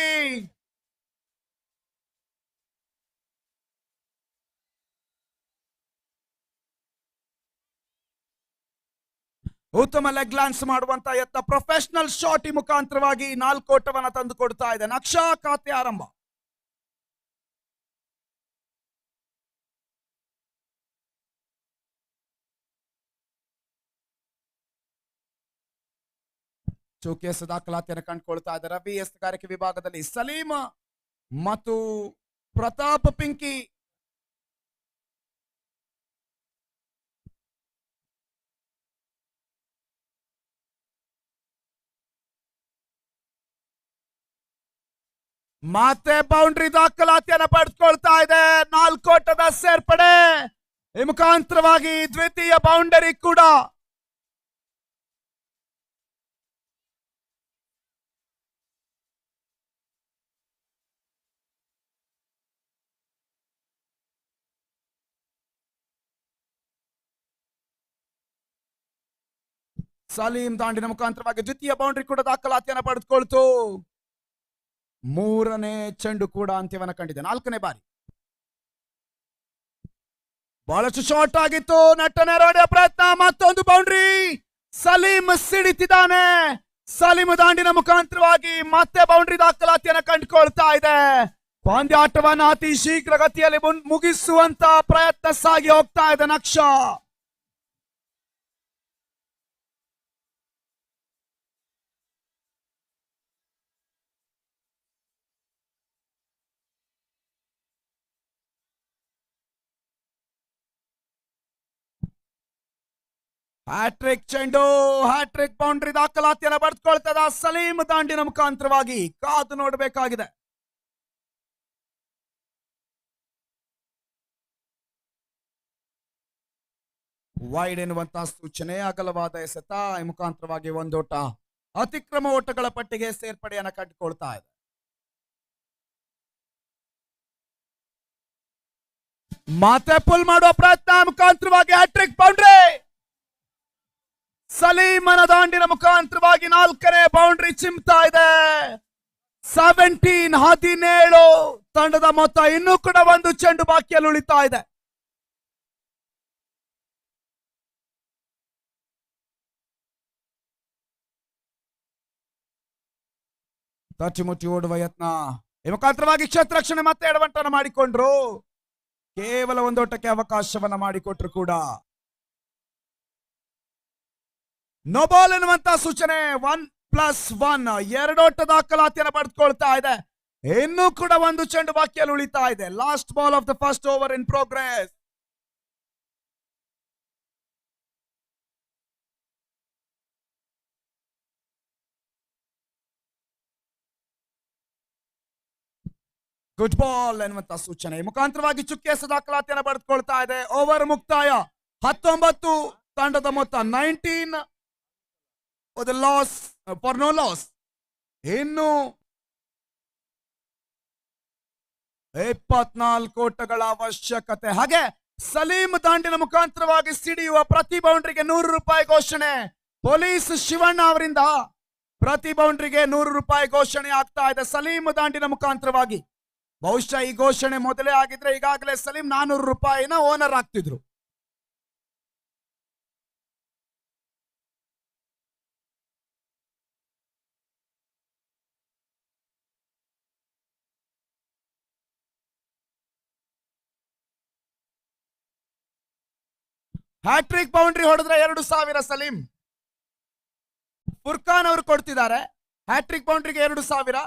Speaker 1: ಉತ್ತಮ ಲೆಗ್ ಲ್ಯಾನ್ಸ್ ಮಾಡುವಂತ ಎತ್ತ ಪ್ರೊಫೆಷನಲ್ ಶಾಟ್ ಈ ಮುಖಾಂತರವಾಗಿ 4 ಓಟವನ್ನ ತಂದು ಕೊಡ್ತಾ ಇದೆ. ನಕ್ಷಾ ಖಾತೆ ಆರಂಭ. ಚೌಕಿಯಸ್ ದಾಖಲಾತಿಯನ್ನು ಕಂಡುಕೊಳ್ತಾ ಇದ್ದಾರೆ. ರವಿ ಎಸ್ತುಗಾರಿಕೆ ವಿಭಾಗದಲ್ಲಿ ಸಲೀಂ ಮತ್ತು ಪ್ರತಾಪ್ ಪಿಂಕಿ. ಮತ್ತೆ ಬೌಂಡ್ರಿ ದಾಖಲಾತಿಯನ್ನು ಪಡೆದುಕೊಳ್ತಾ ಇದೆ. 4 ಓಟದ ಸೇರ್ಪಡೆ, ಈ ಮುಖಾಂತರವಾಗಿ ದ್ವಿತೀಯ ಬೌಂಡರಿ ಕೂಡ. ಸಲೀಂ ದಾಂಡಿನ ಮುಖಾಂತರವಾಗಿ ದ್ವಿತೀಯ ಬೌಂಡ್ರಿ ಕೂಡ ದಾಖಲಾತಿಯನ್ನು ಪಡೆದುಕೊಳ್ತು. 3ನೇ ಚೆಂಡು ಕೂಡ ಅಂತ್ಯವನ್ನು ಕಂಡಿದೆ. 4ನೇ ಬಾರಿ ಬಹಳಷ್ಟು ಶಾರ್ಟ್ ಆಗಿತ್ತು. ನಟ್ಟನೆ ರೋಡಿಯ ಪ್ರಯತ್ನ, ಮತ್ತೊಂದು ಬೌಂಡ್ರಿ. ಸಲೀಂ ಸಿಡಿತಿದ್ದಾನೆ. ಸಲೀಂ ದಾಂಡಿನ ಮುಖಾಂತರವಾಗಿ ಮತ್ತೆ ಬೌಂಡ್ರಿ ದಾಖಲಾತಿಯನ್ನು ಕಂಡುಕೊಳ್ತಾ ಇದೆ. ಪಂದ್ಯಾಟವನ್ನು ಅತಿ ಶೀಘ್ರ ಗತಿಯಲ್ಲಿ ಮುಗಿಸುವಂತ ಪ್ರಯತ್ನ ಸಾಗಿ ಹೋಗ್ತಾ ಇದೆ ನಕ್ಷ. ಹ್ಯಾಟ್ರಿಕ್ ಚೆಂಡು, ಹ್ಯಾಟ್ರಿಕ್ ಬೌಂಡ್ರಿ ದಾಖಲಾತಿಯನ್ನು ಪಡೆದುಕೊಳ್ತದ ಸಲೀಂ ದಾಂಡಿನ ಮುಖಾಂತರವಾಗಿ. ಕಾದು ನೋಡಬೇಕಾಗಿದೆ. ವೈಡ್ ಎನ್ನುವಂತಹ ಸೂಚನೆ, ಅಗಲವಾದ ಎಸೆತ, ಈ ಮುಖಾಂತರವಾಗಿ ಒಂದೋಟ ಅತಿಕ್ರಮ ಓಟಗಳ ಪಟ್ಟಿಗೆ ಸೇರ್ಪಡೆಯನ್ನು ಕಂಡುಕೊಳ್ತಾ ಇದೆ. ಮತ್ತೆ ಪುಲ್ ಮಾಡುವ ಪ್ರಯತ್ನ, ಮುಖಾಂತರವಾಗಿ ಹ್ಯಾಟ್ರಿಕ್ ಬೌಂಡ್ರಿ. ಸಲೀಮನ ದಾಂಡಿನ ಮುಖಾಂತರವಾಗಿ 4ನೇ ಬೌಂಡ್ರಿ ಚಿಮ್ತಾ ಇದೆ. 17 ತಂಡದ ಮೊತ್ತ. ಇನ್ನೂ ಕೂಡ ಒಂದು ಚೆಂಡು ಬಾಕಿಯಲ್ಲಿ ಉಳಿತಾ ಇದೆ. ತಚ್ಚಿಮುಚ್ಚಿ ಓಡುವ ಯತ್ನ, ಈ ಮುಖಾಂತರವಾಗಿ ಕ್ಷೇತ್ರ ರಕ್ಷಣೆ ಮತ್ತೆ ಎಡವಂಟನ್ನು ಮಾಡಿಕೊಂಡ್ರು. ಕೇವಲ ಒಂದೋಟಕ್ಕೆ ಅವಕಾಶವನ್ನ ಮಾಡಿಕೊಟ್ರು ಕೂಡ. ನೋ ಬಾಲ್ ಎನ್ನುವಂತ ಸೂಚನೆ. 1+1 2 ಓಟ ದಾಖಲಾತಿಯನ್ನು ಪಡೆದುಕೊಳ್ತಾ ಇದೆ. ಇನ್ನೂ ಕೂಡ ಒಂದು ಚೆಂಡು ಬಾಕಿಯಲ್ಲಿ ಉಳಿತಾ ಇದೆ. Last ball of the first over in progress. Good ball ಎನ್ನುವಂತ ಸೂಚನೆ, ಮುಖಾಂತರವಾಗಿ ಚುಕ್ಕೆಸ ದಾಖಲಾತಿಯನ್ನು ಪಡೆದುಕೊಳ್ತಾ ಇದೆ. ಓವರ್ ಮುಕ್ತಾಯ. 19 ತಂಡದ ಮೊತ್ತ 19 ಲಾಸ್ ಫಾರ್ ನೋ ಲಾಸ್. ಇನ್ನು 24 ಓಟಗಳ ಅವಶ್ಯಕತೆ. ಹಾಗೆ ಸಲೀಂ ದಾಂಡಿನ ಮುಖಾಂತರವಾಗಿ ಸಿಡಿಯುವ ಪ್ರತಿ ಬೌಂಡ್ರಿಗೆ 100 ರೂಪಾಯಿ ಘೋಷಣೆ. ಪೊಲೀಸ್ ಶಿವಣ್ಣ ಅವರಿಂದ ಪ್ರತಿ ಬೌಂಡ್ರಿಗೆ 100 ರೂಪಾಯಿ ಘೋಷಣೆ ಆಗ್ತಾ ಇದೆ ಸಲೀಂ ದಾಂಡಿನ ಮುಖಾಂತರವಾಗಿ. ಬಹುಶಃ ಈ ಘೋಷಣೆ ಮೊದಲೇ ಆಗಿದ್ರೆ ಈಗಾಗಲೇ ಸಲೀಂ 400 ರೂಪಾಯಿನ ಓನರ್ ಆಗ್ತಿದ್ರು. ಹ್ಯಾಟ್ರಿಕ್ ಬೌಂಡ್ರಿ ಹೊಡೆದ್ರೆ 2000 ಸಲೀಂ. ಫುರ್ಖಾನ್ ಅವರು ಕೊಡ್ತಿದ್ದಾರೆ. ಹ್ಯಾಟ್ರಿಕ್ ಬೌಂಡ್ರಿಗೆ 2000.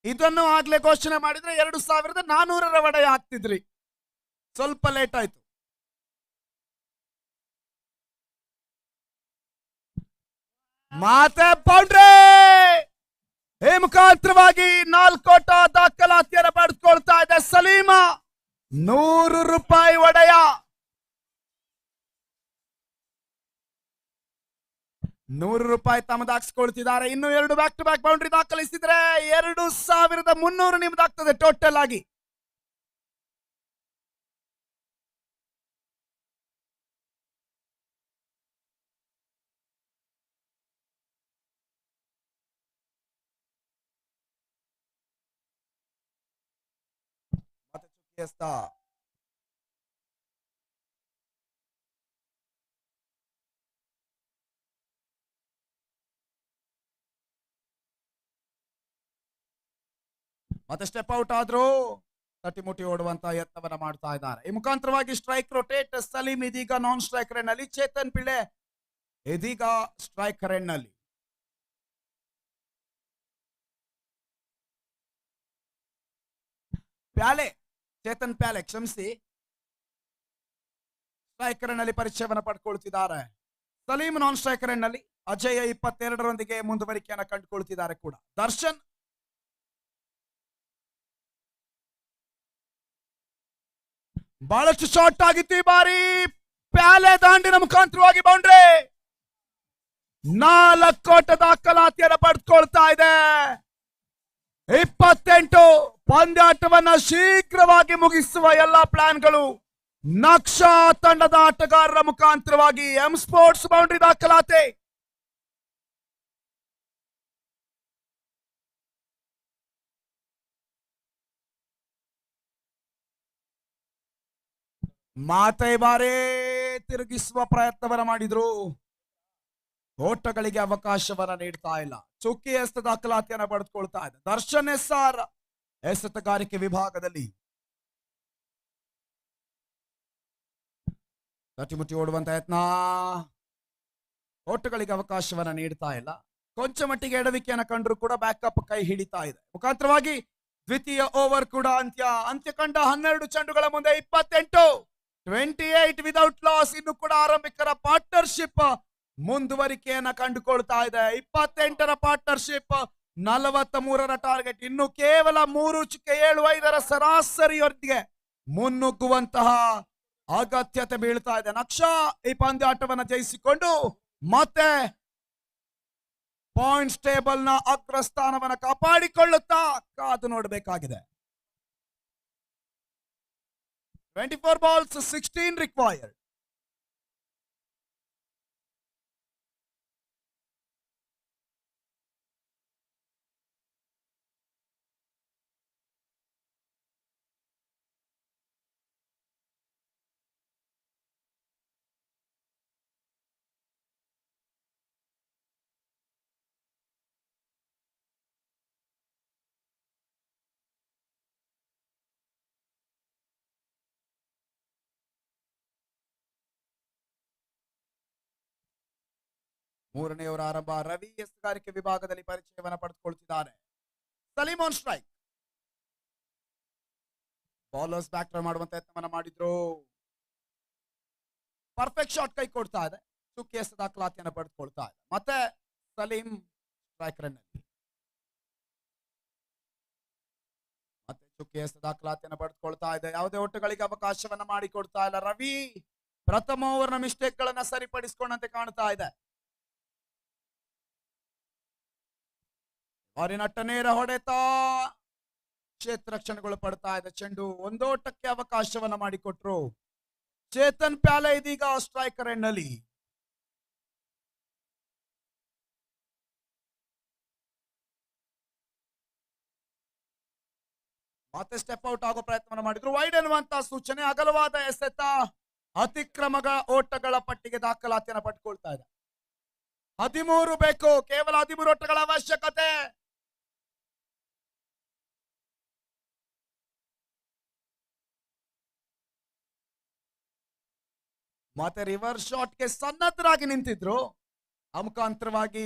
Speaker 1: ಇದನ್ನು ಆಗ್ಲೇ ಘೋಷಣೆ ಮಾಡಿದ್ರೆ 2400 ಒಡೆಯ ಹಾಕ್ತಿದ್ರಿ. ಸ್ವಲ್ಪ ಲೇಟ್ ಆಯ್ತು. ಮತ್ತೆ ಬೌಂಡ್ರಿ, ಈ ಮುಖಾಂತರವಾಗಿ 4 ಓಟ ದಾಖಲಾತಿಯನ್ನು ಪಡೆದುಕೊಳ್ತಾ ಇದೆ ಸಲೀಮ. 100 ರೂಪಾಯಿ ಒಡೆಯ. 100 ರೂಪಾಯಿ ತಮ್ಮದಾಗಿಸ್ಕೊಳ್ತಿದ್ದಾರೆ. ಇನ್ನು 2 ಬ್ಯಾಕ್ ಟು ಬ್ಯಾಕ್ ಬೌಂಡ್ರಿ ದಾಖಲಿಸಿದ್ರೆ 2300 ನಿಮ್ದಾಗ್ತದೆ ಟೋಟಲ್ ಆಗಿ. ಮತ್ತೆ ಚುಕ್ಕಿಯಸ್ತ ಮತ್ತೆ ಸ್ಟೆಪ್ ಔಟ್ ಆದ್ರು ತಟಿಮುಟಿ ಓಡುವಂತ ಯತ್ನವನ್ನ ಮಾಡ್ತಾ ಇದ್ದಾರೆ. ಈ ಮುಖಾಂತರವಾಗಿ ಸ್ಟ್ರೈಕ್ ರೊಟೇಟ್. ಸಲೀಂ ಇದೀಗ ನಾನ್ ಸ್ಟ್ರೈಕ್ ರೇನ್ ನಲ್ಲಿ. ಚೇತನ್ ಪಿಳ್ಳೆ ಇದೀಗ ಸ್ಟ್ರೈಕ್ ರೇನ್ ನಲ್ಲಿ. ಪ್ಯಾಲೆ, ಚೇತನ್ ಪ್ಯಾಲೆ ಕ್ಷಮಿಸಿ, ಸ್ಟ್ರೈಕರ್ ನಲ್ಲಿ ಪರಿಚಯವನ್ನು ಪಡ್ಕೊಳ್ತಿದ್ದಾರೆ. ಸಲೀಂ ನಾನ್ ಸ್ಟ್ರೈಕರ್ ನಲ್ಲಿ ಅಜಯ 22ರೊಂದಿಗೆ ಮುಂದುವರಿಕೆಯನ್ನು ಕಂಡುಕೊಳ್ತಿದ್ದಾರೆ ಕೂಡ. ದರ್ಶನ್ ಬಹಳಷ್ಟು ಶಾರ್ಟ್ ಆಗಿತ್ತು ಈ ಬಾರಿ. ಪ್ಯಾಲೆ ದಾಂಡಿನ ಮುಖಾಂತರವಾಗಿ ಬೌಂಡ್ರಿ. 4 ಓಟ ದಾಖಲಾತಿಯನ್ನು ಪಡೆದುಕೊಳ್ತಾ ಇದೆ. 28 ಪಂದ್ಯಾಟವನ್ನ ಶೀಘ್ರವಾಗಿ ಮುಗಿಸುವ ಎಲ್ಲಾ ಪ್ಲಾನ್ಗಳು ನಕ್ಷಾ ತಂಡದ ಆಟಗಾರರ ಮುಖಾಂತರವಾಗಿ ಎಂ ಸ್ಪೋರ್ಟ್ಸ್ ಬೌಂಡ್ರಿ ದಾಖಲಾತಿ. ಮಾತೆ ಬಾರಿ ತಿರುಗಿಸುವ ಪ್ರಯತ್ನವನ್ನ ಮಾಡಿದ್ರು. ಓಟಗಳಿಗೆ ಅವಕಾಶವನ್ನ ನೀಡ್ತಾ ಇಲ್ಲ. ಚುಕ್ಕಿ ಎಸೆತ ದಾಖಲಾತಿಯನ್ನ ಪಡೆದುಕೊಳ್ತಾ ಇದೆ. ದರ್ಶನ್ SR ಎಸೆತಗಾರಿಕೆ ವಿಭಾಗದಲ್ಲಿ ತಟಿಮುಟ್ಟಿ ಓಡುವಂತ ಯತ್ನ. ಓಟಗಳಿಗೆ ಅವಕಾಶವನ್ನ ನೀಡ್ತಾ ಇಲ್ಲ. ಕೊಂಚ ಮಟ್ಟಿಗೆ ಎಡವಿಕೆಯನ್ನ ಕಂಡ್ರು ಕೂಡ ಬ್ಯಾಕಪ್ ಕೈ ಹಿಡಿತಾ ಇದೆ. ಮುಖಾಂತರವಾಗಿ ದ್ವಿತೀಯ ಓವರ್ ಕೂಡ ಅಂತ್ಯ ಕಂಡ 12 ಚೆಂಡುಗಳ ಮುಂದೆ 28 ವಿದೌಟ್ ಲಾಸ್. ಇನ್ನು ಕೂಡ ಆರಂಭಿಕರ ಪಾರ್ಟ್ನರ್ಶಿಪ್ ಮುಂದುವರಿಕೆಯನ್ನ ಕಂಡುಕೊಳ್ತಾ ಇದೆ. 28ರ ಪಾರ್ಟ್ನರ್ಶಿಪ್, 43ರ ಟಾರ್ಗೆಟ್. ಇನ್ನು ಕೇವಲ 3.75ರ ಸರಾಸರಿಯೊಂದಿಗೆ ಮುನ್ನುಗ್ಗುವಂತಹ ಅಗತ್ಯತೆ ಬೀಳ್ತಾ ಇದೆ. ನಕ್ಷಾ ಈ ಪಂದ್ಯಾಟವನ್ನ ಜಯಿಸಿಕೊಂಡು ಮತ್ತೆ ಪಾಯಿಂಟ್ಸ್ ಟೇಬಲ್ ನ ಅಗ್ರಸ್ಥಾನವನ್ನ ಕಾಪಾಡಿಕೊಳ್ಳುತ್ತಾ ಕಾದು ನೋಡಬೇಕಾಗಿದೆ. 24 balls, 16 required. ಮೂರನೇ ಓವರ್ ಆರಂಭ. ರವಿ ಎಸೆತಗಾರಿಕೆ ವಿಭಾಗದಲ್ಲಿ ಪರಿಚಯವನ್ನು ಪಡೆದುಕೊಳ್ತಿದ್ದಾರೆ. Saleem on strike. Bowlers back turn ಮಾಡುವಂತ ಯತ್ನವನ್ನ ಮಾಡಿದ್ರು. ಪರ್ಫೆಕ್ಟ್ ಶಾಟ್ ಕೈ ಕೊಡ್ತಾ ಇದೆ. ಚುಕ್ಕಿ ಎಸೆತ ದಾಖಲಾತಿಯನ್ನು ಪಡೆದುಕೊಳ್ತಾ ಇದೆ. ಮತ್ತೆ ಸಲೀಂ ಸ್ಟ್ರೈಕ್ ರನ್ ಅಲ್ಲಿ ಮತ್ತೆ ಚುಕ್ಕಿ ಎಸೆತ ದಾಖಲಾತಿಯನ್ನು ಪಡೆದುಕೊಳ್ತಾ ಇದೆ. ಯಾವುದೇ ಓಟಗಳಿಗೆ ಅವಕಾಶವನ್ನ ಮಾಡಿಕೊಡ್ತಾ ಇಲ್ಲ. ರವಿ ಪ್ರಥಮ ಓವರ್ನ ಮಿಸ್ಟೇಕ್ ಗಳನ್ನ ಸರಿಪಡಿಸಿಕೊಂಡಂತೆ ಕಾಣ್ತಾ ಇದೆ. ವಾರಿನಟ್ಟ ನೇರ ಹೊಡೆತ, ಕ್ಷೇತ್ರ ರಕ್ಷಣೆಗಳು ಪಡ್ತಾ ಇದೆ. ಚೆಂಡು ಒಂದೋಟಕ್ಕೆ ಅವಕಾಶವನ್ನ ಮಾಡಿಕೊಟ್ರು. ಚೇತನ್ ಪ್ಯಾಲೆ ಇದೀಗ ಸ್ಟ್ರೈಕರ್ ಎಂಡ್ ನಲ್ಲಿ. ಮತ್ತೆ ಸ್ಟೆಪ್ ಔಟ್ ಆಗೋ ಪ್ರಯತ್ನವನ್ನು ಮಾಡಿದ್ರು. ವೈಡ್ ಎನ್ನುವಂತ ಸೂಚನೆ. ಅಗಲವಾದ ಎಸೆತ ಅತಿಕ್ರಮಗಳ ಓಟಗಳ ಪಟ್ಟಿಗೆ ದಾಖಲಾತಿಯನ್ನು ಪಡ್ಕೊಳ್ತಾ ಇದೆ. 13 ಬೇಕು, ಕೇವಲ 13 ಓಟಗಳ ಅವಶ್ಯಕತೆ. ಮತ್ತೆ ರಿವರ್ಸ್ ಶಾಟ್ಗೆ ಸನ್ನದ್ಧರಾಗಿ ನಿಂತಿದ್ರು. ಆ ಮುಖಾಂತರವಾಗಿ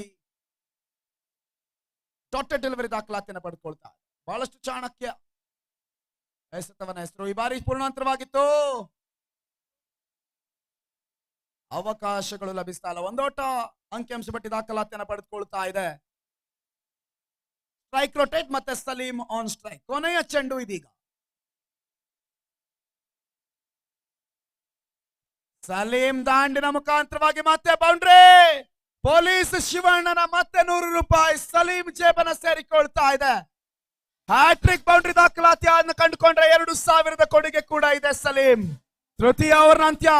Speaker 1: ಡಾಟೆಡ್ ಡೆಲಿವರಿ ದಾಖಲಾತಿಯನ್ನು ಪಡೆದುಕೊಳ್ತಾರೆ. ಬಹಳಷ್ಟು ಚಾಣಕ್ಯ ಎಸೆತವನ ಹೆಸರು. ಈ ಬಾರಿ ಪೂರ್ಣಾಂತರವಾಗಿತ್ತು. ಅವಕಾಶಗಳು ಲಭಿಸ್ತಾ ಇಲ್ಲ. ಒಂದೋಟ ಅಂಕಿಅಂಶ ಪಟ್ಟಿ ದಾಖಲಾತಿಯನ್ನು ಪಡೆದುಕೊಳ್ತಾ ಇದೆ. ಸ್ಟ್ರೈಕ್ ರೊಟೇಟ್ ಮತ್ತೆ ಸಲೀಂ ಆನ್ ಸ್ಟ್ರೈಕ್. ಕೊನೆಯ ಚೆಂಡು ಇದೀಗ. ಸಲೀಂ ದಾಂಡಿನ ಮುಖಾಂತರವಾಗಿ ಮತ್ತೆ ಬೌಂಡ್ರಿ. ಪೊಲೀಸ್ ಶಿವಣ್ಣನ ಮತ್ತೆ 100 ರೂಪಾಯಿ ಸಲೀಂ ಜೇಬನ ಸೇರಿಕೊಳ್ತಾ ಇದೆ. ಹ್ಯಾಟ್ರಿಕ್ ಬೌಂಡ್ರಿ ದಾಖಲಾತಿಯನ್ನು ಕಂಡುಕೊಂಡ್ರೆ 2000 ಕೊಡುಗೆ ಕೂಡ ಇದೆ ಸಲೀಂ. ತೃತೀಯ ಓವರ್ ಅಂತ್ಯ.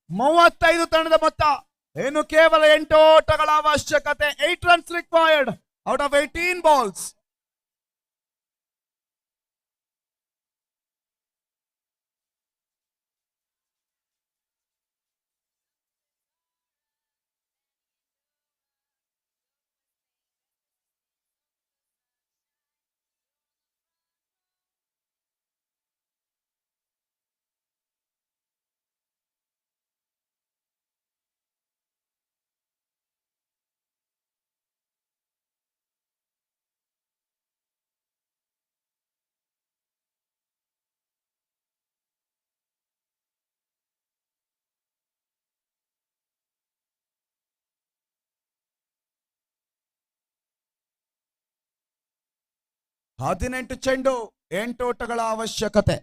Speaker 1: 35 ತಂಡದ ಮೊತ್ತ. ಇನ್ನು ಕೇವಲ 8 ಓಟಗಳ ಅವಶ್ಯಕತೆ. 8 runs required out of 18 balls. 18 ಚೆಂಡು 8 ಓಟಗಳ ಅವಶ್ಯಕತೆ.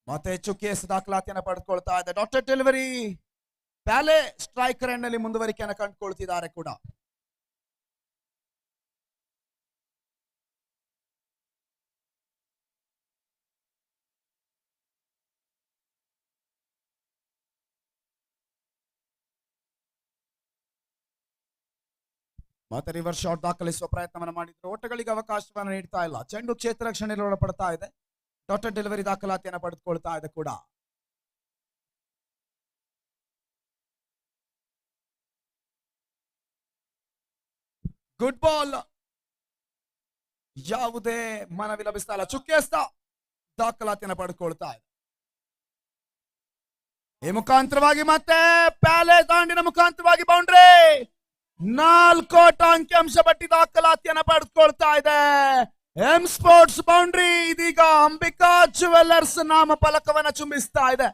Speaker 1: ಮತ್ತೆ ಹೆಚ್ಚು ಕೇಸ್ ದಾಖಲಾತಿಯನ್ನು ಪಡೆದುಕೊಳ್ತಾ ಇದೆ. ಡಾಕ್ಟರ್ ಡೆಲಿವರಿ ಪ್ಯಾಲೆ ಸ್ಟ್ರೈಕರ್ ಎಂಡ್ ನಲ್ಲಿ ಮುಂದುವರಿಕೆಯನ್ನು ಕಂಡುಕೊಳ್ತಿದ್ದಾರೆ ಕೂಡ. ಮತ್ತೆ ರಿವರ್ಸ್ ಶಾಟ್ ದಾಖಲಿಸುವ ಪ್ರಯತ್ನವನ್ನು ಮಾಡಿದ್ರು. ಓಟಗಳಿಗೆ ಅವಕಾಶವನ್ನು ನೀಡ್ತಾ ಇಲ್ಲ. ಚೆಂಡು ಕ್ಷೇತ್ರ ರಕ್ಷಣೆಯಲ್ಲಿ ಒಳಪಡ್ತಾ ಇದೆ. ಡಾಕ್ಟರ್ ಡೆಲಿವರಿ ದಾಖಲಾತಿಯನ್ನು ಪಡೆದುಕೊಳ್ತಾ ಇದೆ ಕೂಡ. ಗುಡ್ ಬಾಲ್, ಯಾವುದೇ ಮನವಿ ಲಭಿಸ್ತಾ ಇಲ್ಲ. ಚುಕ್ಕೆಸ್ತ ದಾಖಲಾತಿಯನ್ನು ಪಡೆದುಕೊಳ್ತಾ ಇದೆ. ಈ ಮುಖಾಂತರವಾಗಿ ಮತ್ತೆ ಪ್ಯಾಲೆ ದಾಂಡಿನ ಮುಖಾಂತರವಾಗಿ ಬೌಂಡ್ರಿ. 4 ಅಂಕಿಅಂಶ ಪಟ್ಟಿ ದಾಖಲಾತಿಯನ್ನು ಪಡೆದುಕೊಳ್ತಾ ಇದೆ. ಎಂ ಸ್ಪೋರ್ಟ್ಸ್ ಬೌಂಡ್ರಿ ಇದೀಗ ಅಂಬಿಕಾ ಜುವೆಲ್ಲರ್ಸ್ ನಾಮ ಫಲಕವನ್ನು ಚುಂಬಿಸ್ತಾ ಇದೆ.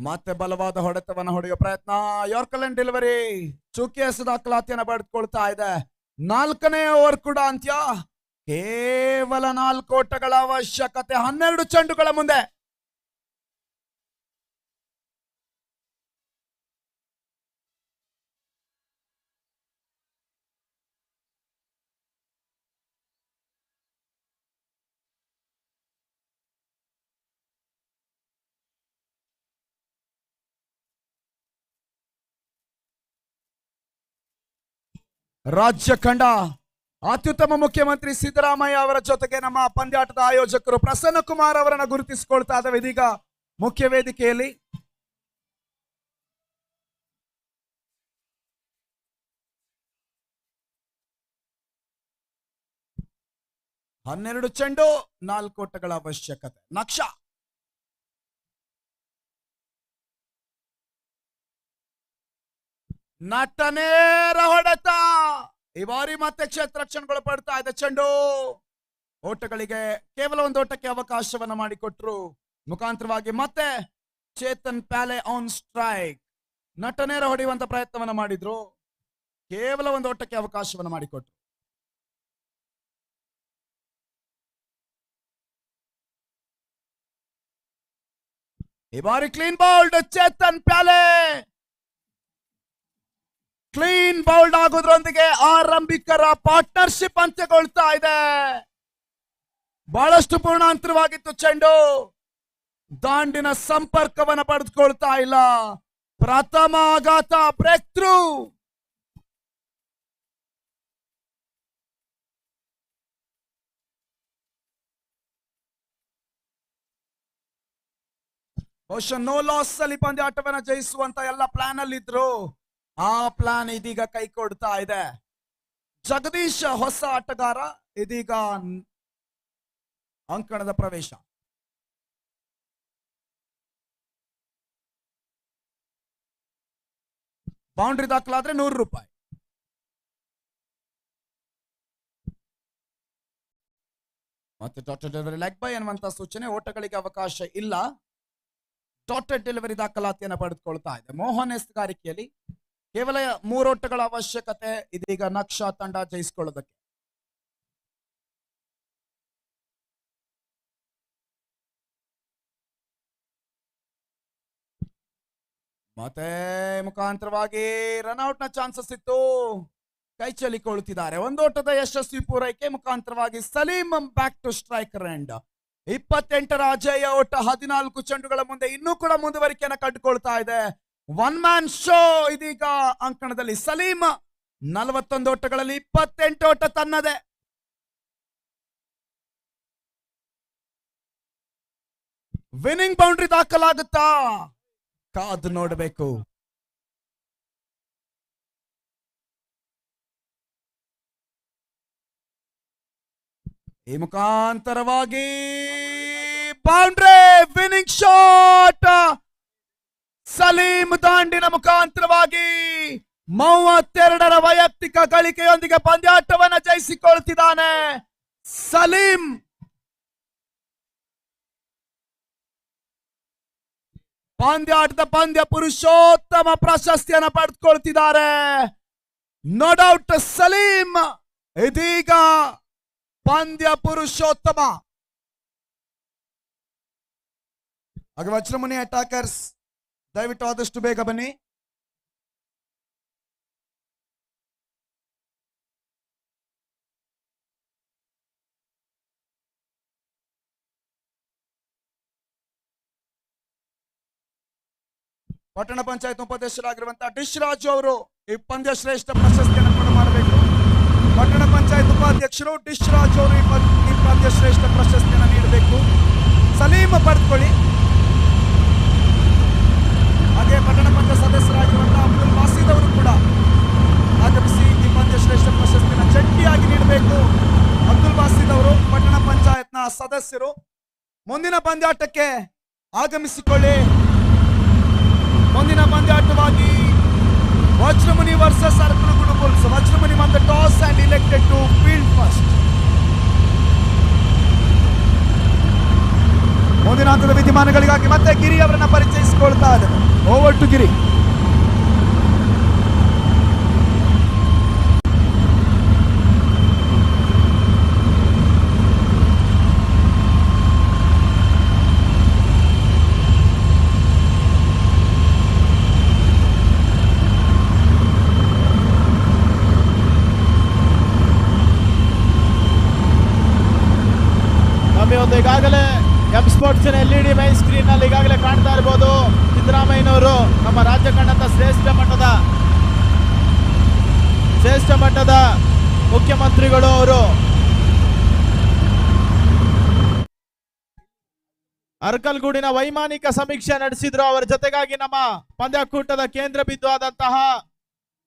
Speaker 1: ಮತ್ತೆ ಬಲವಾದ ಹೊಡೆತವನ್ನು ಹೊಡೆಯುವ ಪ್ರಯತ್ನ. ಯಾರ್ಕರ್ ಡೆಲಿವರಿ ಚುಕ್ಕೆಸ್ ದಾಖಲಾತಿಯನ್ನು ಪಡೆದುಕೊಳ್ತಾ ಇದೆ. 4ನೇ ಓವರ್ ಕೂಡ ಅಂತ್ಯ. ಕೇವಲ 4 ಓಟಗಳ ಅವಶ್ಯಕತೆ 12 ಚೆಂಡುಗಳ ಮುಂದೆ. ರಾಜ್ಯ ಕಂಡ ಅತ್ಯುತ್ತಮ ಮುಖ್ಯಮಂತ್ರಿ ಸಿದ್ದರಾಮಯ್ಯ ಅವರ ಜೊತೆಗೆ ನಮ್ಮ ಪಂದ್ಯಾಟದ ಆಯೋಜಕರು ಪ್ರಸನ್ನ ಕುಮಾರ್ ಅವರನ್ನ ಗುರುತಿಸಿಕೊಳ್ತಾ ಇದ್ದಾವೆ ಇದೀಗ ಮುಖ್ಯ ವೇದಿಕೆಯಲ್ಲಿ. ಹನ್ನೆರಡು ಚೆಂಡು 4 ಓಟಗಳ ಅವಶ್ಯಕತೆ. ನಕ್ಷ ನಟನೇರ ಹೊಡೆತ. ಈ ಬಾರಿ ಮತ್ತೆ ಕ್ಷೇತ್ರ ರಕ್ಷಣೆಗಳು ಪಡ್ತಾ ಇದೆ. ಚೆಂಡು ಓಟಗಳಿಗೆ ಕೇವಲ 1 ಓಟಕ್ಕೆ ಅವಕಾಶವನ್ನ ಮಾಡಿಕೊಟ್ರು. ಮುಖಾಂತರವಾಗಿ ಮತ್ತೆ ಚೇತನ್ ಪ್ಯಾಲೆ ಆನ್ ಸ್ಟ್ರೈಕ್. ನಟನೇರ ಹೊಡೆಯುವಂತ ಪ್ರಯತ್ನವನ್ನ ಮಾಡಿದ್ರು. ಕೇವಲ 1 ಓಟಕ್ಕೆ ಅವಕಾಶವನ್ನ ಮಾಡಿಕೊಟ್ರು. ಈ ಬಾರಿ clean bowled Chetan Pyale. Clean bowled ಆಗೋದ್ರೊಂದಿಗೆ ಆರಂಭಿಕರ ಪಾರ್ಟ್ನರ್ಶಿಪ್ ಅಂತ್ಯಗೊಳ್ತಾ ಇದೆ. ಬಹಳಷ್ಟು ಪೂರ್ಣಾಂತರವಾಗಿತ್ತು ಚೆಂಡು. ದಾಂಡಿನ ಸಂಪರ್ಕವನ್ನು ಪಡೆದುಕೊಳ್ತಾ ಇಲ್ಲ. ಪ್ರಥಮ ಆಘಾತ ಬ್ರೇಕ್ ಥ್ರೂ. ಬಹುಶಃ ನೋ ಲಾಸ್ ಅಲ್ಲಿ ಪಂದ್ಯಾಟವನ್ನ ಜಯಿಸುವಂತ ಎಲ್ಲ ಪ್ಲಾನ್ ಅಲ್ಲಿ ಇದ್ರು. ಆ ಪ್ಲಾನ್ ಇದೀಗ ಕೈ ಕೊಡ್ತಾ ಇದೆ. ಜಗದೀಶ್ ಹೊಸ ಆಟಗಾರ ಇದೀಗ ಅಂಕಣದ ಪ್ರವೇಶ. ಬೌಂಡ್ರಿ ದಾಖಲಾದ್ರೆ 100 ರೂಪಾಯಿ. ಮತ್ತೆ ಡಾಟೆಡ್ ಡೆಲಿವರಿ ಲೆಗ್ ಬೈ ಅನ್ನುವಂತ ಸೂಚನೆ. ಓಟಗಳಿಗೆ ಅವಕಾಶ ಇಲ್ಲ. ಡಾಟೆಡ್ ಡೆಲಿವರಿ ದಾಖಲಾತಿಯನ್ನು ಪಡೆದುಕೊಳ್ತಾ ಇದೆ. ಮೋಹನ್ ಎಸ್ಗಾರಿಕೆಯಲ್ಲಿ ಕೇವಲ 3 ಓಟಗಳ ಅವಶ್ಯಕತೆ ಇದೀಗ ನಕ್ಷ ತಂಡ ಜಯಿಸಿಕೊಳ್ಳೋದಕ್ಕೆ. ಮತ್ತೆ ಮುಖಾಂತರವಾಗಿ ರನ್ಔಟ್ ನ ಚಾನ್ಸಸ್ ಇತ್ತು. ಕೈ ಚೆಲ್ಲಿಕೊಳ್ಳುತ್ತಿದ್ದಾರೆ. 1 ಓಟದ ಯಶಸ್ವಿ ಪೂರೈಕೆ ಮುಖಾಂತರವಾಗಿ Saleem back to striker end. 28ರ ಅಜಯ ಓಟ 14 ಚೆಂಡುಗಳ ಮುಂದೆ ಇನ್ನೂ ಕೂಡ ಮುಂದುವರಿಕೆಯನ್ನು ಕಂಡುಕೊಳ್ತಾ ಇದೆ. 1 ಮ್ಯಾನ್ ಶೋ ಇದೀಗ ಅಂಕಣದಲ್ಲಿ. ಸಲೀಂ 41 ಓಟಗಳಲ್ಲಿ 28 ಓಟ ತನ್ನದೇ. ವಿನ್ನಿಂಗ್ ಬೌಂಡ್ರಿ ದಾಖಲಾಗುತ್ತಾ? ಕಾದು ನೋಡಬೇಕು. ಈ ಮುಖಾಂತರವಾಗಿ ಬೌಂಡ್ರಿ ವಿನ್ನಿಂಗ್ ಶಾಟ್. ಸಲೀಂ ದಾಂಡಿನ ಮುಖಾಂತರವಾಗಿ 32ರ ವೈಯಕ್ತಿಕ ಗಳಿಕೆಯೊಂದಿಗೆ ಪಂದ್ಯಾಟವನ್ನ ಜಯಿಸಿಕೊಳ್ತಿದ್ದಾನೆ ಸಲೀಂ. ಪಂದ್ಯಾಟದ ಪಂದ್ಯ ಪುರುಷೋತ್ತಮ ಪ್ರಶಸ್ತಿಯನ್ನು ಪಡೆದುಕೊಳ್ತಿದ್ದಾರೆ. ನೋ ಡೌಟ್ ಸಲೀಂ ಇದೀಗ ಪಂದ್ಯ ಪುರುಷೋತ್ತಮ. ಹಾಗೆ ವಜ್ರಮುನಿ ಅಟ್ಯಾಕರ್ಸ್ ದಯವಿಟ್ಟು ಆದಷ್ಟು ಬೇಗ ಬನ್ನಿ. ಪಟ್ಟಣ ಪಂಚಾಯತ್ ಉಪಾಧ್ಯಕ್ಷರಾಗಿರುವಂತಹ ಡಿಶ್ ರಾಜು ಅವರು ಈ ಪಂದ್ಯ ಶ್ರೇಷ್ಠ ಪ್ರಶಸ್ತಿಯನ್ನು ಕೂಡ ಮಾಡಬೇಕು. ಪಟ್ಟಣ ಪಂಚಾಯತ್ ಉಪಾಧ್ಯಕ್ಷರು ಡಿಶ್ ರಾಜು ಅವರು ಈ ಪಂದ್ಯ ಶ್ರೇಷ್ಠ ಪ್ರಶಸ್ತಿಯನ್ನು ನೀಡಬೇಕು. ಸಲೀಂ ಪಡೆದುಕೊಳ್ಳಿ. ಹಾಗೆ ಪಟ್ಟಣ ಪಂಚಾಯತ್ ಸದಸ್ಯರಾಗಿರುವಂತಹ ಅಬ್ದುಲ್ ಬಾಸಿದ್ ಅವರು ಕೂಡ ಆಗಮಿಸಿ ಈ ಪಂದ್ಯ ಶ್ರೇಷ್ಠ ಪ್ರಶಸ್ತಿಯನ್ನು ಜಂಟಿಯಾಗಿ ನೀಡಬೇಕು. ಅಬ್ದುಲ್ ಬಾಸಿದ್ ಅವರು ಪಟ್ಟಣ ಪಂಚಾಯತ್ನ ಸದಸ್ಯರು ಮುಂದಿನ ಪಂದ್ಯಾಟಕ್ಕೆ ಆಗಮಿಸಿಕೊಳ್ಳಿ. ಮುಂದಿನ ಪಂದ್ಯಾಟವಾಗಿ Vajramuni versus Arkalgud Bulls. Vajramuni won the toss and elected to field first. ಮುಂದಿನ ಹಂತದ ವಿದ್ಯಮಾನಗಳಿಗಾಗಿ ಮತ್ತೆ ಗಿರಿ ಅವರನ್ನ ಪರಿಚಯಿಸಿಕೊಳ್ತಾ ಇದ್ದಾರೆ. ಓವರ್ ಟು ಗಿರಿ.
Speaker 3: ಈಗಾಗಲೇ M sports LED main screen ನಲ್ಲಿ ಈಗಾಗಲೇ ಕಾಣ್ತಾ ಇರಬಹುದು ಸಿದ್ದರಾಮಯ್ಯನವರು ನಮ್ಮ ರಾಜ್ಯ ಕಂಡಂತ ಶ್ರೇಷ್ಠ ಮಟ್ಟದ ಮುಖ್ಯಮಂತ್ರಿಗಳು ಅವರು ಅರಕಲಗೂಡಿನ ವೈಮಾನಿಕ ಸಮೀಕ್ಷೆ ನಡೆಸಿದ್ರು. ಅವರ ಜೊತೆಗಾಗಿ ನಮ್ಮ ಪಂದ್ಯಕೂಟದ ಕೇಂದ್ರ ಬಿಂದು ಆದಂತಹ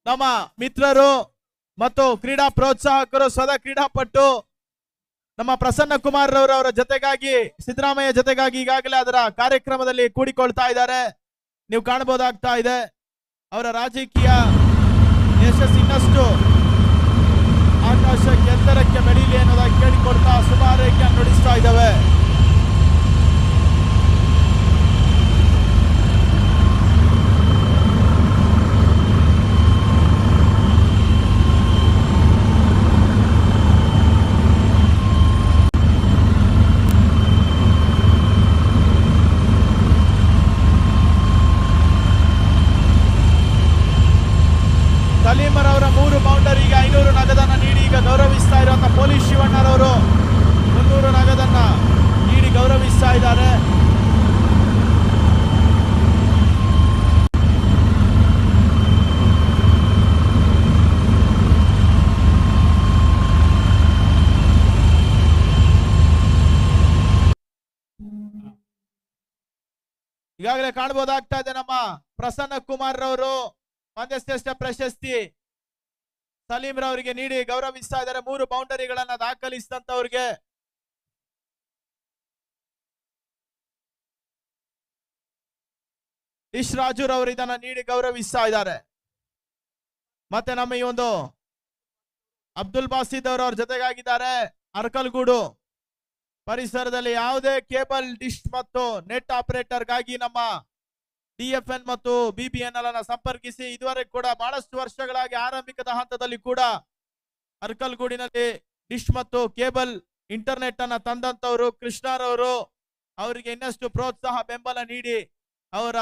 Speaker 3: ನಮ್ಮ ಮಿತ್ರರು ಮತ್ತು ಕ್ರೀಡಾ ಪ್ರೋತ್ಸಾಹಕರು ಸ್ವತಃ ಕ್ರೀಡಾಪಟು ನಮ್ಮ ಪ್ರಸನ್ನ ಕುಮಾರ್ ಅವರ ಜೊತೆಗಾಗಿ ಸಿದ್ದರಾಮಯ್ಯ ಜೊತೆಗಾಗಿ ಈಗಾಗಲೇ ಅದರ ಕಾರ್ಯಕ್ರಮದಲ್ಲಿ ಕೂಡಿಕೊಳ್ತಾ ಇದ್ದಾರೆ. ನೀವು ಕಾಣಬಹುದಾಗ್ತಾ ಇದೆ ಅವರ ರಾಜಕೀಯ ಯಶಸ್ಸು ಇನ್ನಷ್ಟು ಆಕಾಶಕ್ಕೆ ಎತ್ತರಕ್ಕೆ ಬೆಳೀಲಿ ಅನ್ನೋದಾಗಿ ಕೇಳಿಕೊಳ್ತಾ ಶುಭಾರೈಕೆ ನುಡಿಸ್ತಾ ಇದ್ದಾವೆ. ಸಲೀಮರ್ ಅವರ 3 ಬೌಂಡರಿಗೆ 500 ನಗದನ್ನ ನೀಡಿ ಈಗ ಗೌರವಿಸ್ತಾ ಇರುವಂತಹ ಪೊಲೀಸ್ ಶಿವಣ್ಣರವರು 300 ನಗದನ್ನ ನೀಡಿ ಗೌರವಿಸ್ತಾ ಇದ್ದಾರೆ. ಈಗಾಗಲೇ ಕಾಣಬಹುದಾಗ್ತಾ ಇದೆ ನಮ್ಮ ಪ್ರಸನ್ನ ಕುಮಾರ್ ರವರು ಪಂದ್ಯಶ್ರೇಷ್ಠ ಪ್ರಶಸ್ತಿ ಸಲೀಂ ರವರಿಗೆ ನೀಡಿ ಗೌರವಿಸ್ತಾ ಇದ್ದಾರೆ. 3 ಬೌಂಡರಿಗಳನ್ನ ದಾಖಲಿಸಿದಂತವ್ರಿಗೆ ಡಿಶ್ ರಾಜು ರವರು ಇದನ್ನ ನೀಡಿ ಗೌರವಿಸ್ತಾ ಇದ್ದಾರೆ. ಮತ್ತೆ ನಮ್ಮ ಈ ಒಂದು ಅಬ್ದುಲ್ ಬಾಸಿದ್ ಅವ್ರ ಜೊತೆಗಾಗಿದ್ದಾರೆ. ಅರಕಲಗೂಡು ಪರಿಸರದಲ್ಲಿ ಯಾವುದೇ ಕೇಬಲ್ ಡಿಶ್ ಮತ್ತು ನೆಟ್ ಆಪರೇಟರ್ ಗಾಗಿ ನಮ್ಮ DFN ಮತ್ತು BBNL ಅನ್ನ ಸಂಪರ್ಕಿಸಿ ಇದುವರೆಗೆ ಕೂಡ ಬಹಳಷ್ಟು ವರ್ಷಗಳಾಗಿ ಆರಂಭಿಕದ ಹಂತದಲ್ಲಿ ಕೂಡ ಅರಕಲಗೂಡಿನಲ್ಲಿ ಡಿಶ್ ಮತ್ತು ಕೇಬಲ್ ಇಂಟರ್ನೆಟ್ ಅನ್ನ ತಂದಂತವರು ಕೃಷ್ಣರವರು ಅವರಿಗೆ ಇನ್ನಷ್ಟು ಪ್ರೋತ್ಸಾಹ ಬೆಂಬಲ ನೀಡಿ ಅವರ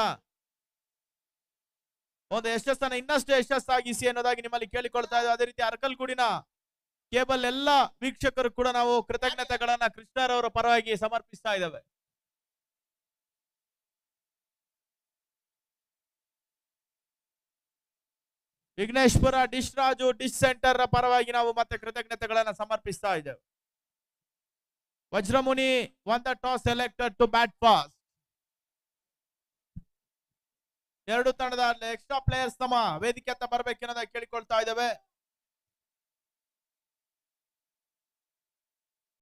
Speaker 3: ಒಂದು ಯಶಸ್ಸನ್ನ ಇನ್ನಷ್ಟು ಯಶಸ್ಸಾಗಿಸಿ ಅನ್ನೋದಾಗಿ ನಿಮ್ಮಲ್ಲಿ ಕೇಳಿಕೊಳ್ತಾ ಇದ್ದೇವೆ. ಅದೇ ರೀತಿ ಅರಕಲಗೂಡಿನ ಕೇಬಲ್ ಎಲ್ಲ ವೀಕ್ಷಕರು ಕೂಡ ನಾವು ಕೃತಜ್ಞತೆಗಳನ್ನ ಕೃಷ್ಣರವರ ಪರವಾಗಿ ಸಮರ್ಪಿಸ್ತಾ ಇದ್ದೇವೆ. Vighneshwara dish Raju dish centre ಪರವಾಗಿ ನಾವು ಮತ್ತೆ ಕೃತಜ್ಞತೆಗಳನ್ನ ಸಮರ್ಪಿಸ್ತಾ ಇದ್ದೇವೆ. Vajramuni won the toss, selected to bat fast. ಎರಡು ತಂಡದ ಎಕ್ಸ್ಟ್ರಾ ಪ್ಲೇಯರ್ಸ್ ನಮ್ಮ ವೇದಿಕೆ ಹತ್ತ ಬರಬೇಕೆನ್ನೋದಾಗಿ ಕೇಳಿಕೊಳ್ತಾ ಇದ್ದೇವೆ.